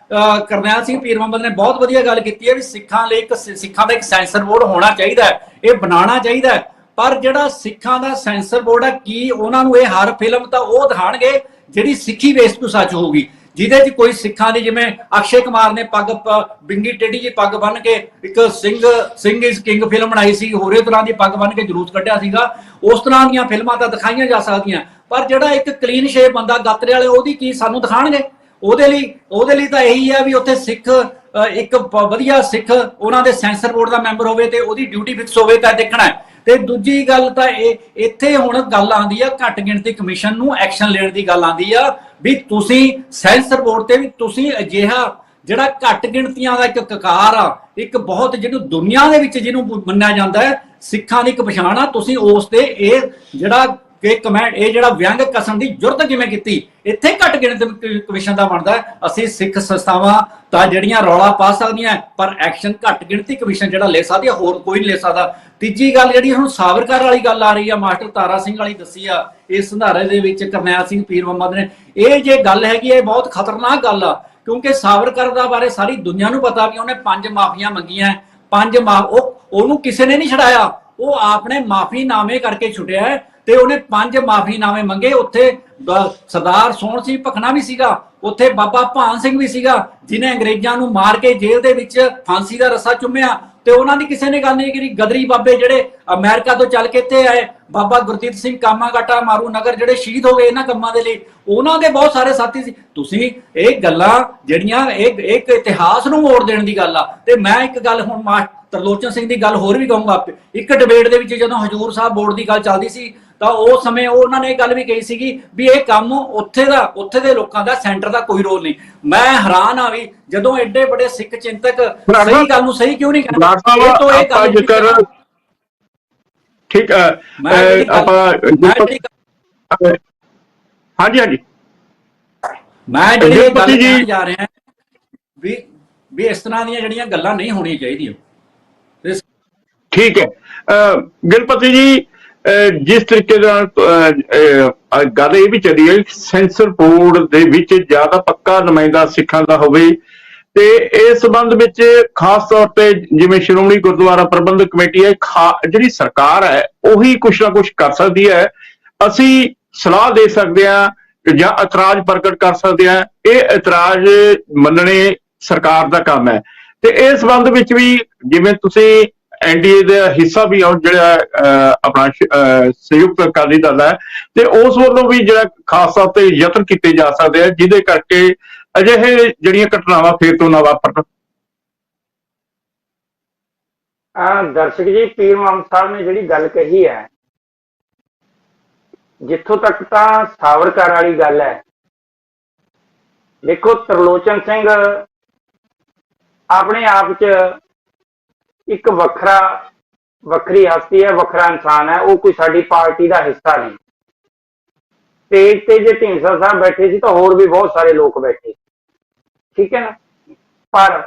ਕਰਨੈਲ ਸਿੰਘ ਪੀਰ ਮੁਹੰਮਦ ਨੇ ਬਹੁਤ ਵਧੀਆ ਗੱਲ ਕੀਤੀ ਹੈ ਵੀ ਸਿੱਖਾਂ ਦਾ ਇੱਕ ਸੈਂਸਰ ਬੋਰਡ ਹੋਣਾ ਚਾਹੀਦਾ ਹੈ, ਇਹ ਬਣਾਉਣਾ ਚਾਹੀਦਾ ਹੈ। ਪਰ ਜਿਹੜਾ ਸਿੱਖਾਂ ਦਾ ਸੈਂਸਰ ਬੋਰਡ ਹੈ, ਕੀ ਉਹਨਾਂ ਨੂੰ ਇਹ ਹਰ ਫਿਲਮ ਤਾਂ ਉਹ ਦਿਖਾਣਗੇ ਜਿਹੜੀ ਸਿੱਖੀ ਵੇਸ਼ਭੂਸ਼ਾ 'ਚ ਹੋਊਗੀ, ਜਿਹਦੇ 'ਚ ਕੋਈ ਸਿੱਖਾਂ ਦੀ, ਜਿਵੇਂ ਅਕਸ਼ੇ ਕੁਮਾਰ ਨੇ ਪੱਗ ਬਿੰਗੀ ਟੇਢੀ ਜੀ ਪੱਗ ਬੰਨ ਕੇ ਇੱਕ ਸਿੰਘ ਇਜ਼ ਕਿੰਗ ਫਿਲਮ ਬਣਾਈ ਸੀ, ਹੋਰੇ ਤਰ੍ਹਾਂ ਦੀ ਪੱਗ ਬੰਨ ਕੇ ਜਲੂਸ ਕੱਢਿਆ ਸੀਗਾ, ਉਸ ਤਰ੍ਹਾਂ ਦੀਆਂ ਫਿਲਮਾਂ ਤਾਂ ਦਿਖਾਈਆਂ ਜਾ ਸਕਦੀਆਂ। ਪਰ ਜਿਹੜਾ ਇੱਕ ਕਲੀਨ ਸ਼ੇਪ ਬੰਦਾ ਗਾਤਰੇ ਵਾਲੇ, ਉਹਦੀ ਕੀ ਸਾਨੂੰ ਦਿਖਾਣਗੇ? ਉਹਦੇ ਲਈ ਤਾਂ ਇਹੀ ਹੈ ਵੀ ਉੱਥੇ ਸਿੱਖ ਇੱਕ ਵਧੀਆ ਸਿੱਖ ਉਹਨਾਂ ਦੇ ਸੈਂਸਰ ਬੋਰਡ ਦਾ ਮੈਂਬਰ ਹੋਵੇ ਤੇ ਉਹਦੀ ਡਿਊਟੀ ਫਿਕਸ ਹੋਵੇ ਤਾਂ ਦੇਖਣਾ ਹੈ। ਤੇ ਦੂਜੀ ਗੱਲ ਤਾਂ ਇਹ ਇੱਥੇ ਹੁਣ ਗੱਲ ਆਉਂਦੀ ਆ ਘੱਟ ਗਿਣਤੀ ਕਮਿਸ਼ਨ ਨੂੰ ਐਕਸ਼ਨ ਲੈਣ ਦੀ ਗੱਲ ਆਉਂਦੀ ਆ ਵੀ ਤੁਸੀਂ ਸੈਂਸਰ ਬੋਰਡ ਤੇ ਵੀ ਤੁਸੀਂ ਅਜਿਹਾ ਜਿਹੜਾ ਘੱਟ ਗਿਣਤੀਆਂ ਦਾ ਇੱਕ ਕਕਾਰ ਆ, ਇੱਕ ਬਹੁਤ ਜਿਹਨੂੰ ਦੁਨੀਆ ਦੇ ਵਿੱਚ ਜਿਹਨੂੰ ਮੰਨਿਆ ਜਾਂਦਾ ਹੈ ਸਿੱਖਾਂ ਦੀ ਇੱਕ ਪਛਾਣ ਆ, ਤੁਸੀਂ ਉਸ ਤੇ ਇਹ ਜਿਹੜਾ ਕਿ ਕਮੈਂਟ ਇਹ ਜਿਹੜਾ ਵਿਅੰਗ ਕਸਣ ਦੀ ਜੁਰਤ ਕਿਵੇਂ ਕੀਤੀ? ਇੱਥੇ ਘੱਟ ਗਿਣਤੀ ਕਮਿਸ਼ਨ ਦਾ ਬਣਦਾ। ਅਸੀਂ ਸਿੱਖ ਸੰਸਥਾਵਾਂ ਤਾਂ ਜਿਹੜੀਆਂ ਰੌਲਾ ਪਾ ਸਕਦੀਆਂ ਪਰ ਐਕਸ਼ਨ ਘੱਟ ਗਿਣਤੀ ਕਮਿਸ਼ਨ ਜਿਹੜਾ ਲੈ ਸਕਦੀ ਆ, ਹੋਰ ਕੋਈ ਨਹੀਂ ਲੈ ਸਕਦਾ। ਤੀਜੀ ਗੱਲ ਜਿਹੜੀ ਹੁਣ ਸਾਵਰਕਰ ਵਾਲੀ ਗੱਲ ਆ ਰਹੀ ਆ, ਮਾਸਟਰ ਤਾਰਾ ਸਿੰਘ ਵਾਲੀ ਦੱਸੀ ਆ, ਇਸ ਸੰਧਾਰੇ ਦੇ ਵਿੱਚ ਕਰਨੈਲ ਸਿੰਘ ਪੀਰ ਮੁਹੰਮਦ ਨੇ ਇਹ ਜੇ ਗੱਲ ਹੈਗੀ ਇਹ ਬਹੁਤ ਖਤਰਨਾਕ ਗੱਲ ਆ, ਕਿਉਂਕਿ ਸਾਵਰਕਰ ਦਾ ਬਾਰੇ ਸਾਰੀ ਦੁਨੀਆ ਨੂੰ ਪਤਾ ਵੀ ਉਹਨੇ 5 ਮਾਫੀਆਂ ਮੰਗੀਆਂ, ਉਹਨੂੰ ਕਿਸੇ ਨੇ ਨਹੀਂ ਛਡਾਇਆ, ਉਹ ਆਪਨੇ ਮਾਫੀਨਾਮੇ ਕਰਕੇ ਛੁੱਟਿਆ ਹੈ ਤੇ ਉਹਨੇ 5 ਮਾਫੀਨਾਮੇ ਮੰਗੇ। ਉੱਥੇ ਸਰਦਾਰ ਸੋਹਣ ਸਿੰਘ ਭਕਨਾ ਵੀ ਸੀਗਾ, ਉੱਥੇ ਬਾਬਾ ਭਾਨ ਸਿੰਘ ਵੀ ਸੀਗਾ ਜਿਨੇ ਅੰਗਰੇਜ਼ਾਂ ਨੂੰ ਮਾਰ ਕੇ ਜੇਲ੍ਹ ਦੇ ਵਿੱਚ ਫਾਂਸੀ ਦਾ ਰੱਸਾ ਚੁੰਮਿਆ ਤੇ ਉਹਨਾਂ ਦੀ ਕਿਸੇ ਨੇ ਗੱਲ ਨਹੀਂ ਕੀਤੀ। ਗਦਰੀ ਬਾਬੇ ਜਿਹੜੇ ਅਮਰੀਕਾ ਤੋਂ ਚੱਲ ਕੇ ਇੱਥੇ ਆਏ, ਬਾਬਾ ਗੁਰਦੀਪ ਸਿੰਘ ਕਾਮਾਗਾਟਾ ਮਾਰੂ ਨਗਰ ਜਿਹੜੇ ਸ਼ਹੀਦ ਹੋ ਗਏ ਇਹਨਾਂ ਕੰਮਾਂ ਦੇ ਲਈ, ਉਹਨਾਂ ਦੇ ਬਹੁਤ ਸਾਰੇ ਸਾਥੀ ਸੀ। ਤੁਸੀਂ ਇਹ ਗੱਲਾਂ ਜਿਹੜੀਆਂ ਇੱਕ ਇਤਿਹਾਸ ਨੂੰ ਮੋੜ ਦੇਣ ਦੀ ਗੱਲ ਆ। ਤੇ ਮੈਂ ਇੱਕ ਗੱਲ ਹੁਣ ਤਰਲੋਚਨ ਸਿੰਘ ਦੀ ਗੱਲ ਹੋਰ ਵੀ ਕਹੂੰਗਾ। ਇੱਕ ਡਿਬੇਟ ਦੇ ਵਿੱਚ ਜਦੋਂ ਹਜੂਰ ਸਾਹਿਬ ਬੋਰਡ ਦੀ ਗੱਲ ਚੱਲਦੀ ਸੀ ਤਾਂ ਉਸ ਸਮੇਂ ਉਹਨਾਂ ਨੇ ਇਹ ਗੱਲ ਵੀ ਕਹੀ ਸੀਗੀ ਵੀ ਇਹ ਕੰਮ ਉੱਥੇ ਦੇ ਲੋਕਾਂ ਦਾ, ਸੈਂਟਰ ਦਾ ਕੋਈ ਰੋਲ ਨਹੀਂ। ਮੈਂ ਹੈਰਾਨ ਆ ਵੀ ਜਦੋਂ ਐਡੇ ਵੱਡੇ ਸਿੱਖ ਚਿੰਤਕ ਸਹੀ ਗੱਲ ਨੂੰ ਸਹੀ ਕਿਉਂ ਨਹੀਂ ਕਹਿੰਦੇ? ਠੀਕ ਹੈ ਹਾਂਜੀ ਹਾਂਜੀ ਮੈਂ ਜਿਹੜੀ ਗੱਲ ਕਹਿਣ ਜਾ ਰਿਹਾ ਵੀ ਇਸ ਤਰ੍ਹਾਂ ਦੀਆਂ ਜਿਹੜੀਆਂ ਗੱਲਾਂ ਨਹੀਂ ਹੋਣੀਆਂ ਚਾਹੀਦੀਆਂ। ਠੀਕ ਹੈ ਗਿਲਪਤੀ ਜੀ, ਜਿਸ ਤਰੀਕੇ ਨਾਲ ਗੱਲ ਇਹ ਵੀ ਚੱਲੀ ਹੈ ਸੈਂਸਰ ਬੋਰਡ ਦੇ ਵਿੱਚ ਜ਼ਿਆਦਾ ਪੱਕਾ ਨੁਮਾਇੰਦਾ ਸਿੱਖਾਂ ਦਾ ਹੋਵੇ ਤੇ ਇਸ ਸੰਬੰਧ ਵਿੱਚ ਖਾਸ ਤੌਰ ਤੇ ਜਿਵੇਂ ਸ਼੍ਰੋਮਣੀ ਗੁਰਦੁਆਰਾ ਪ੍ਰਬੰਧਕ ਕਮੇਟੀ ਹੈ, ਜਿਹੜੀ ਸਰਕਾਰ ਹੈ ਉਹੀ ਕੁਛ ਨਾ ਕੁਛ ਕਰ ਸਕਦੀ ਹੈ। ਅਸੀਂ ਸਲਾਹ ਦੇ ਸਕਦੇ ਹਾਂ ਜਾਂ ਇਤਰਾਜ਼ ਪ੍ਰਗਟ ਕਰ ਸਕਦੇ ਹਾਂ, ਇਹ ਇਤਰਾਜ਼ ਮੰਨਣੇ ਸਰਕਾਰ ਦਾ ਕੰਮ ਹੈ। ਤੇ ਇਸ ਸੰਬੰਧ ਵਿੱਚ ਵੀ ਜਿਵੇਂ ਤੁਸੀਂ ਐਨਡੀਏ ਦਾ ਹਿੱਸਾ ਵੀ ਹੋ ਜਿਹੜਾ ਆਪਣਾ ਸੰਯੁਕਤ ਅਕਾਲੀ ਦਲ ਹੈ, ਤੇ ਉਸ ਵੱਲੋਂ ਵੀ ਜਿਹੜਾ ਖਾਸ ਤੌਰ ਤੇ ਯਤਨ ਕੀਤੇ ਜਾ ਸਕਦੇ ਆ ਜਿਹਦੇ ਕਰਕੇ ਅਜਿਹੇ ਜਿਹੜੀਆਂ ਘਟਨਾਵਾਂ ਫੇਰ ਤੋਂ ਨਾ ਵਾਪਰਨ। ਦਰਸ਼ਕ ਜੀ, ਪੀਰ ਮੁਹੰਮਦ ਸਾਹਿਬ ਨੇ ਜਿਹੜੀ ਗੱਲ ਕਹੀ ਹੈ, ਜਿੱਥੋਂ ਤੱਕ ਤਾਂ ਸਾਵਰਕਰ ਵਾਲੀ ਗੱਲ ਹੈ, ਦੇਖੋ ਤਰਲੋਚਨ ਸਿੰਘ ਆਪਣੇ ਆਪ 'ਚ ਇੱਕ ਵੱਖਰੀ ਹਸਤੀ ਹੈ, ਵੱਖਰਾ ਇਨਸਾਨ ਹੈ। ਉਹ ਕੋਈ ਸਾਡੀ ਪਾਰਟੀ ਦਾ ਹਿੱਸਾ ਨਹੀਂ। ਸਟੇਜ ਤੇ ਜੇ ਢੀਂਡਸਾ ਸਾਹਿਬ ਬੈਠੇ ਸੀ ਤਾਂ ਹੋਰ ਵੀ ਬਹੁਤ ਸਾਰੇ ਲੋਕ ਬੈਠੇ, ਠੀਕ ਹੈ ਨਾ। ਪਰ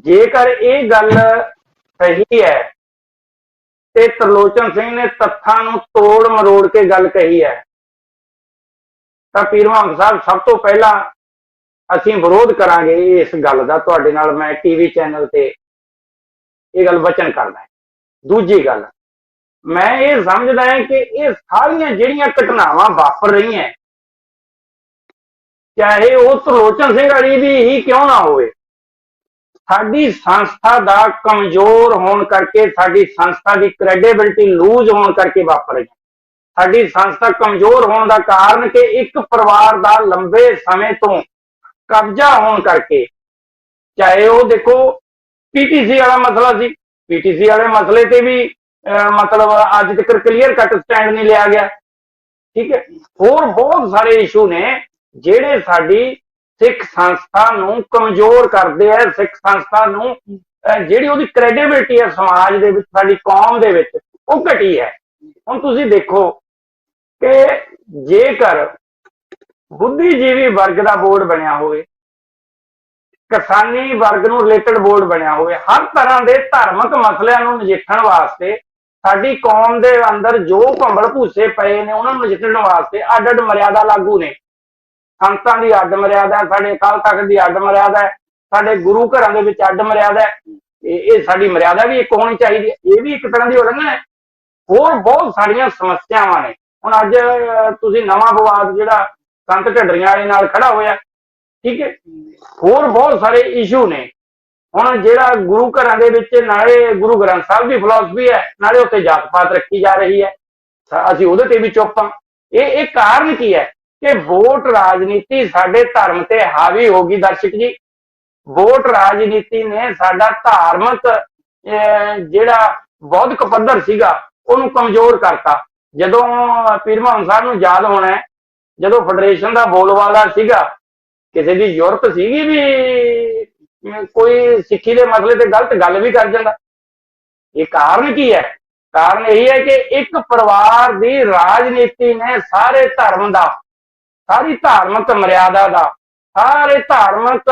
ਜੇਕਰ ਇਹ ਗੱਲ ਸਹੀ ਹੈ ਤੇ ਤਰਲੋਚਨ ਸਿੰਘ ਨੇ ਤੱਥਾਂ ਨੂੰ ਤੋੜ ਮਰੋੜ ਕੇ ਗੱਲ ਕਹੀ ਹੈ ਤਾਂ ਪੀਰ ਮੁਹੰਮਦ ਸਾਹਿਬ ਸਭ ਤੋਂ ਪਹਿਲਾਂ ਅਸੀਂ ਵਿਰੋਧ ਕਰਾਂਗੇ ਇਸ ਗੱਲ ਦਾ। ਤੁਹਾਡੇ ਨਾਲ ਮੈਂ ਟੀਵੀ ਚੈਨਲ ਤੇ ਇਹ ਗੱਲ ਵਚਨ ਕਰਦਾ। ਦੂਜੀ ਗੱਲ, ਮੈਂ ਇਹ ਸਮਝਦਾ ਹਾਂ ਕਿ ਇਹ ਸਾਰੀਆਂ ਜਿਹੜੀਆਂ ਘਟਨਾਵਾਂ ਵਾਪਰ ਰਹੀਆਂ, ਚਾਹੇ ਉਹ ਤਰਲੋਚਨ ਸਿੰਘ ਵਾਲੀ ਵੀ ਹੀ ਕਿਉਂ ਨਾ ਹੋਵੇ, ਸਾਡੀ ਸੰਸਥਾ ਦਾ ਕਮਜ਼ੋਰ ਹੋਣ ਕਰਕੇ, ਸਾਡੀ ਸੰਸਥਾ ਦੀ ਕ੍ਰੈਡੀਬਿਲਿਟੀ ਲੂਜ਼ ਹੋਣ ਕਰਕੇ ਵਾਪਰ ਰਹੀਆਂ। ਸਾਡੀ ਸੰਸਥਾ ਕਮਜ਼ੋਰ ਹੋਣ ਦਾ ਕਾਰਨ ਕਿ ਇੱਕ ਪਰਿਵਾਰ ਦਾ ਲੰਬੇ ਸਮੇਂ ਤੋਂ ਕਬਜ਼ਾ ਹੋਣ ਕਰਕੇ, ਚਾਹੇ ਉਹ ਦੇਖੋ ਪੀਟੀਸੀ ਵਾਲਾ ਮਸਲਾ ਸੀ, ਪੀਟੀਸੀ ਵਾਲੇ ਮਸਲੇ ਤੇ ਵੀ ਮਤਲਬ ਅੱਜ ਤੱਕ ਕਲੀਅਰ ਕੱਟ ਸਟੈਂਡ ਨਹੀਂ ਲਿਆ ਗਿਆ, ਠੀਕ ਹੈ। ਹੋਰ ਬਹੁਤ ਸਾਰੇ ਇਸ਼ੂ ਨੇ ਜਿਹੜੇ ਸਾਡੀ ਸਿੱਖ ਸੰਸਥਾ ਨੂੰ ਕਮਜ਼ੋਰ ਕਰਦੇ ਆ, ਸਿੱਖ ਸੰਸਥਾ ਨੂੰ ਜਿਹੜੀ ਉਹਦੀ ਕ੍ਰੈਡੀਬਿਲਿਟੀ ਹੈ ਸਮਾਜ ਦੇ ਵਿੱਚ, ਸਾਡੀ ਕੌਮ ਦੇ ਵਿੱਚ, ਉਹ ਘਟੀ ਹੈ। ਹੁਣ ਤੁਸੀਂ ਦੇਖੋ ਕਿ ਜੇਕਰ ਬੁੱਧੀਜੀਵੀ ਵਰਗ ਦਾ ਬੋਰਡ ਬਣਿਆ ਹੋਵੇ, ਕਿਸਾਨੀ ਵਰਗ ਨੂੰ ਰਿਲੇਟਡ ਬੋਰਡ ਬਣਿਆ ਹੋਵੇ, ਹਰ ਤਰ੍ਹਾਂ ਦੇ ਧਾਰਮਿਕ ਮਸਲਿਆਂ ਨੂੰ ਨਜਿੱਠਣ ਵਾਸਤੇ, ਸਾਡੀ ਕੌਮ ਦੇ ਅੰਦਰ ਜੋ ਭੰਬਲ ਭੂਸੇ ਪਏ ਨੇ ਉਹਨਾਂ ਨੂੰ ਨਜਿੱਠਣ ਵਾਸਤੇ ਅੱਡ ਅੱਡ ਮਰਿਆਦਾ ਲਾਗੂ ਨੇ। ਸੰਤਾਂ ਦੀ ਅੱਡ ਮਰਿਆਦਾ, ਸਾਡੇ ਅਕਾਲ ਤਖਤ ਦੀ ਅੱਡ ਮਰਿਆਦਾ ਹੈ, ਸਾਡੇ ਗੁਰੂ ਘਰਾਂ ਦੇ ਵਿੱਚ ਅੱਡ ਮਰਿਆਦਾ ਹੈ। ਇਹ ਸਾਡੀ ਮਰਿਆਦਾ ਵੀ ਇੱਕ ਹੋਣੀ ਚਾਹੀਦੀ ਹੈ, ਇਹ ਵੀ ਇੱਕ ਤਰ੍ਹਾਂ ਦੀ ਉਲੰਘਣਾ ਹੈ। ਹੋਰ ਬਹੁਤ ਸਾਰੀਆਂ ਸਮੱਸਿਆਵਾਂ ਨੇ। ਹੁਣ ਅੱਜ ਤੁਸੀਂ ਨਵਾਂ ਵਿਵਾਦ ਜਿਹੜਾ ਸੰਤ ਢੱਡਰੀਆਂ ਵਾਲੇ ਨਾਲ ਖੜਾ ਹੋਇਆ, ਠੀਕ ਹੈ। ਹੋਰ ਬਹੁਤ ਸਾਰੇ ਇਸ਼ੂ ਨੇ। ਹੁਣ ਜਿਹੜਾ ਗੁਰੂ ਘਰਾਂ ਦੇ ਵਿੱਚ ਨਾਲੇ ਗੁਰੂ ਗ੍ਰੰਥ ਸਾਹਿਬ ਦੀ ਫਿਲਾਸਫੀ ਹੈ, ਨਾਲੇ ਉੱਥੇ ਜਾਤ ਪਾਤ ਰੱਖੀ ਜਾ ਰਹੀ ਹੈ, ਅਸੀਂ ਉਹਦੇ ਤੇ ਵੀ ਚੁੱਪ ਹਾਂ। ਇਹ ਕਾਰਨ ਕੀ ਹੈ ਕਿ ਵੋਟ ਰਾਜਨੀਤੀ ਸਾਡੇ ਧਰਮ ਤੇ ਹਾਵੀ ਹੋ ਗਈ। ਦਰਸ਼ਕ ਜੀ, ਵੋਟ ਰਾਜਨੀਤੀ ਨੇ ਸਾਡਾ ਧਾਰਮਿਕ ਜਿਹੜਾ ਬੌਧਿਕ ਪੱਧਰ ਸੀਗਾ ਉਹਨੂੰ ਕਮਜ਼ੋਰ ਕਰਤਾ। ਜਦੋਂ ਪੀਰ ਮੁਹੰਮਦ ਸਾਹਿਬ ਨੂੰ ਯਾਦ ਹੋਣਾ ਹੈ, ਜਦੋਂ ਫੈਡਰੇਸ਼ਨ ਦਾ ਬੋਲਬਾਲਾ ਸੀਗਾ, ਕਿਸੇ ਦੀ ਜ਼ਰੂਰਤ ਸੀਗੀ ਵੀ ਕੋਈ ਸਿੱਖੀ ਦੇ ਮਸਲੇ ਤੇ ਗਲਤ ਗੱਲ ਵੀ ਕਰ ਜਾਂਦਾ। ਇਹ ਕਾਰਨ ਕੀ ਹੈ? ਕਾਰਨ ਇਹ ਹੈ ਕਿ ਇੱਕ ਪਰਿਵਾਰ ਦੀ ਰਾਜਨੀਤੀ ਨੇ ਸਾਰੇ ਧਰਮ ਦਾ, ਸਾਰੀ ਧਾਰਮਿਕ ਮਰਿਆਦਾ ਦਾ, ਸਾਰੇ ਧਾਰਮਿਕ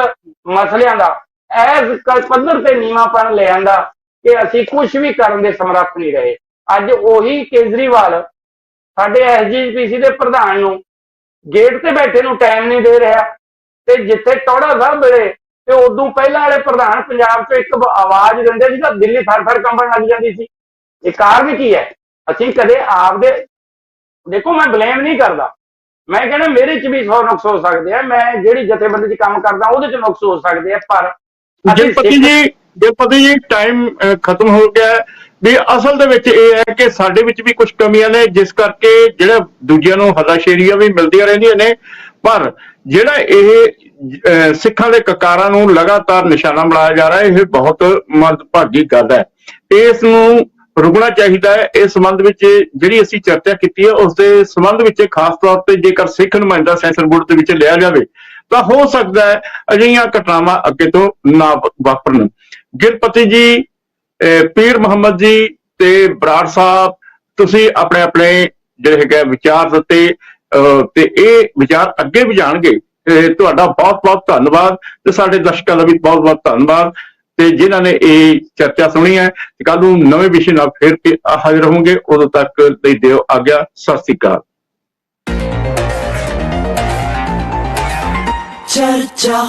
ਮਸਲਿਆਂ ਦਾ ਐਸ ਪੱਧਰ ਤੇ ਨੀਵਾਂਪਣ ਲੈ ਆਂਦਾ ਕਿ ਅਸੀਂ ਕੁਝ ਵੀ ਕਰਨ ਦੇ ਸਮਰੱਥ ਨਹੀਂ ਰਹੇ। ਅੱਜ ਉਹੀ ਕੇਜਰੀਵਾਲ ਸਾਡੇ ਐਸਜੀਪੀਸੀ ਦੇ ਪ੍ਰਧਾਨ ਨੂੰ ਗੇਟ ਤੇ ਬੈਠੇ ਨੂੰ ਟਾਈਮ ਨਹੀਂ ਦੇ ਰਿਹਾ, ਤੇ ਜਿੱਥੇ ਟੌੜਾ ਸਾਹਿਬ ਵੇਲੇ ਤੇ ਉਦੋਂ ਪਹਿਲਾਂ ਵਾਲੇ ਪ੍ਰਧਾਨ ਪੰਜਾਬ 'ਚ ਇੱਕ ਆਵਾਜ਼ ਦਿੰਦੇ ਸੀ ਤਾਂ ਦਿੱਲੀ ਥਰ-ਥਰ ਕੰਬਣ ਲੱਗ ਜਾਂਦੀ ਸੀ। ਇਹ ਕਾਰਨ ਕੀ ਹੈ? ਅਸੀਂ ਕਦੇ ਆਪਦੇ, ਦੇਖੋ ਮੈਂ ਬਲੇਮ ਨਹੀਂ ਕਰਦਾ, ਮੈਂ ਕਹਿੰਦਾ ਮੇਰੇ 'ਚ ਵੀ 100 ਨੁਕਸ ਹੋ ਸਕਦੇ ਆ, ਮੈਂ ਜਿਹੜੀ ਜਥੇਬੰਦੀ 'ਚ ਕੰਮ ਕਰਦਾ ਉਹਦੇ 'ਚ ਨੁਕਸ ਹੋ ਸਕਦੇ ਆ, ਪਰ ਗਿਲਪਤੀ ਜੀ ਟਾਈਮ ਖਤਮ ਹੋ ਗਿਆ ਹੈ। ਵੀ ਅਸਲ ਦੇ ਵਿੱਚ ਇਹ ਹੈ ਕਿ ਸਾਡੇ ਵਿੱਚ ਵੀ ਕੁਝ ਕਮੀਆਂ ਨੇ, ਜਿਸ ਕਰਕੇ ਜਿਹੜੇ ਦੂਜਿਆਂ ਨੂੰ ਹੱਲਾਸ਼ੇਰੀਆਂ ਵੀ ਮਿਲਦੀਆਂ ਰਹਿੰਦੀਆਂ ਨੇ, ਪਰ ਜਿਹੜਾ ਇਹ ਸਿੱਖਾਂ ਦੇ ਕਕਾਰਾਂ ਨੂੰ ਲਗਾਤਾਰ ਨਿਸ਼ਾਨਾ ਬਣਾਇਆ ਜਾ ਰਿਹਾ ਹੈ, ਇਹ ਬਹੁਤ ਮੰਦਭਾਗੀ ਗੱਲ ਹੈ। ਇਸ ਨੂੰ ਰੁਕਣਾ ਚਾਹੀਦਾ ਹੈ। ਇਸ ਸੰਬੰਧ ਵਿੱਚ ਜਿਹੜੀ ਅਸੀਂ ਚਰਚਾ ਕੀਤੀ ਹੈ, ਉਸ ਦੇ ਸੰਬੰਧ ਵਿੱਚ ਖਾਸ ਤੌਰ ਤੇ ਜੇਕਰ ਸਿੱਖ ਨੁਮਾਇੰਦਾ ਸੈਂਸਰ ਬੋਰਡ ਦੇ ਵਿੱਚ ਲਿਆ ਜਾਵੇ ਤਾਂ ਹੋ ਸਕਦਾ ਹੈ ਅਜਿਹੀਆਂ ਘਟਨਾਵਾਂ ਅੱਗੇ ਤੋਂ ਨਾ ਵਾਪਰਨ। ਗਿਲਪਤੀ ਜੀ, ਪੀਰ ਮੁਹੰਮਦ ਜੀ ਤੇ ਬਰਾੜ ਸਾਹਿਬ, ਤੁਸੀਂ ਆਪਣੇ ਆਪਣੇ ਜਿਹੜੇ ਹੈਗੇ ਵਿਚਾਰ ਦਿੱਤੇ ਤੇ ਇਹ ਵਿਚਾਰ ਅੱਗੇ ਵੀ ਜਾਣਗੇ। ਤੁਹਾਡਾ ਬਹੁਤ ਬਹੁਤ ਧੰਨਵਾਦ ਤੇ ਸਾਡੇ ਦਰਸ਼ਕਾਂ ਦਾ ਵੀ ਬਹੁਤ ਬਹੁਤ ਧੰਨਵਾਦ, ਤੇ ਜਿਨ੍ਹਾਂ ਨੇ ਇਹ ਚਰਚਾ ਸੁਣੀ ਹੈ। ਕੱਲ ਨੂੰ ਨਵੇਂ ਵਿਸ਼ੇ ਨਾਲ ਫਿਰ ਹਾਜ਼ਰ ਹੋਵਾਂਗੇ। ਉਦੋਂ ਤੱਕ ਲਈ ਦਿਓ ਆਗਿਆ। ਸਤਿ ਸ੍ਰੀ ਅਕਾਲ। चर्चा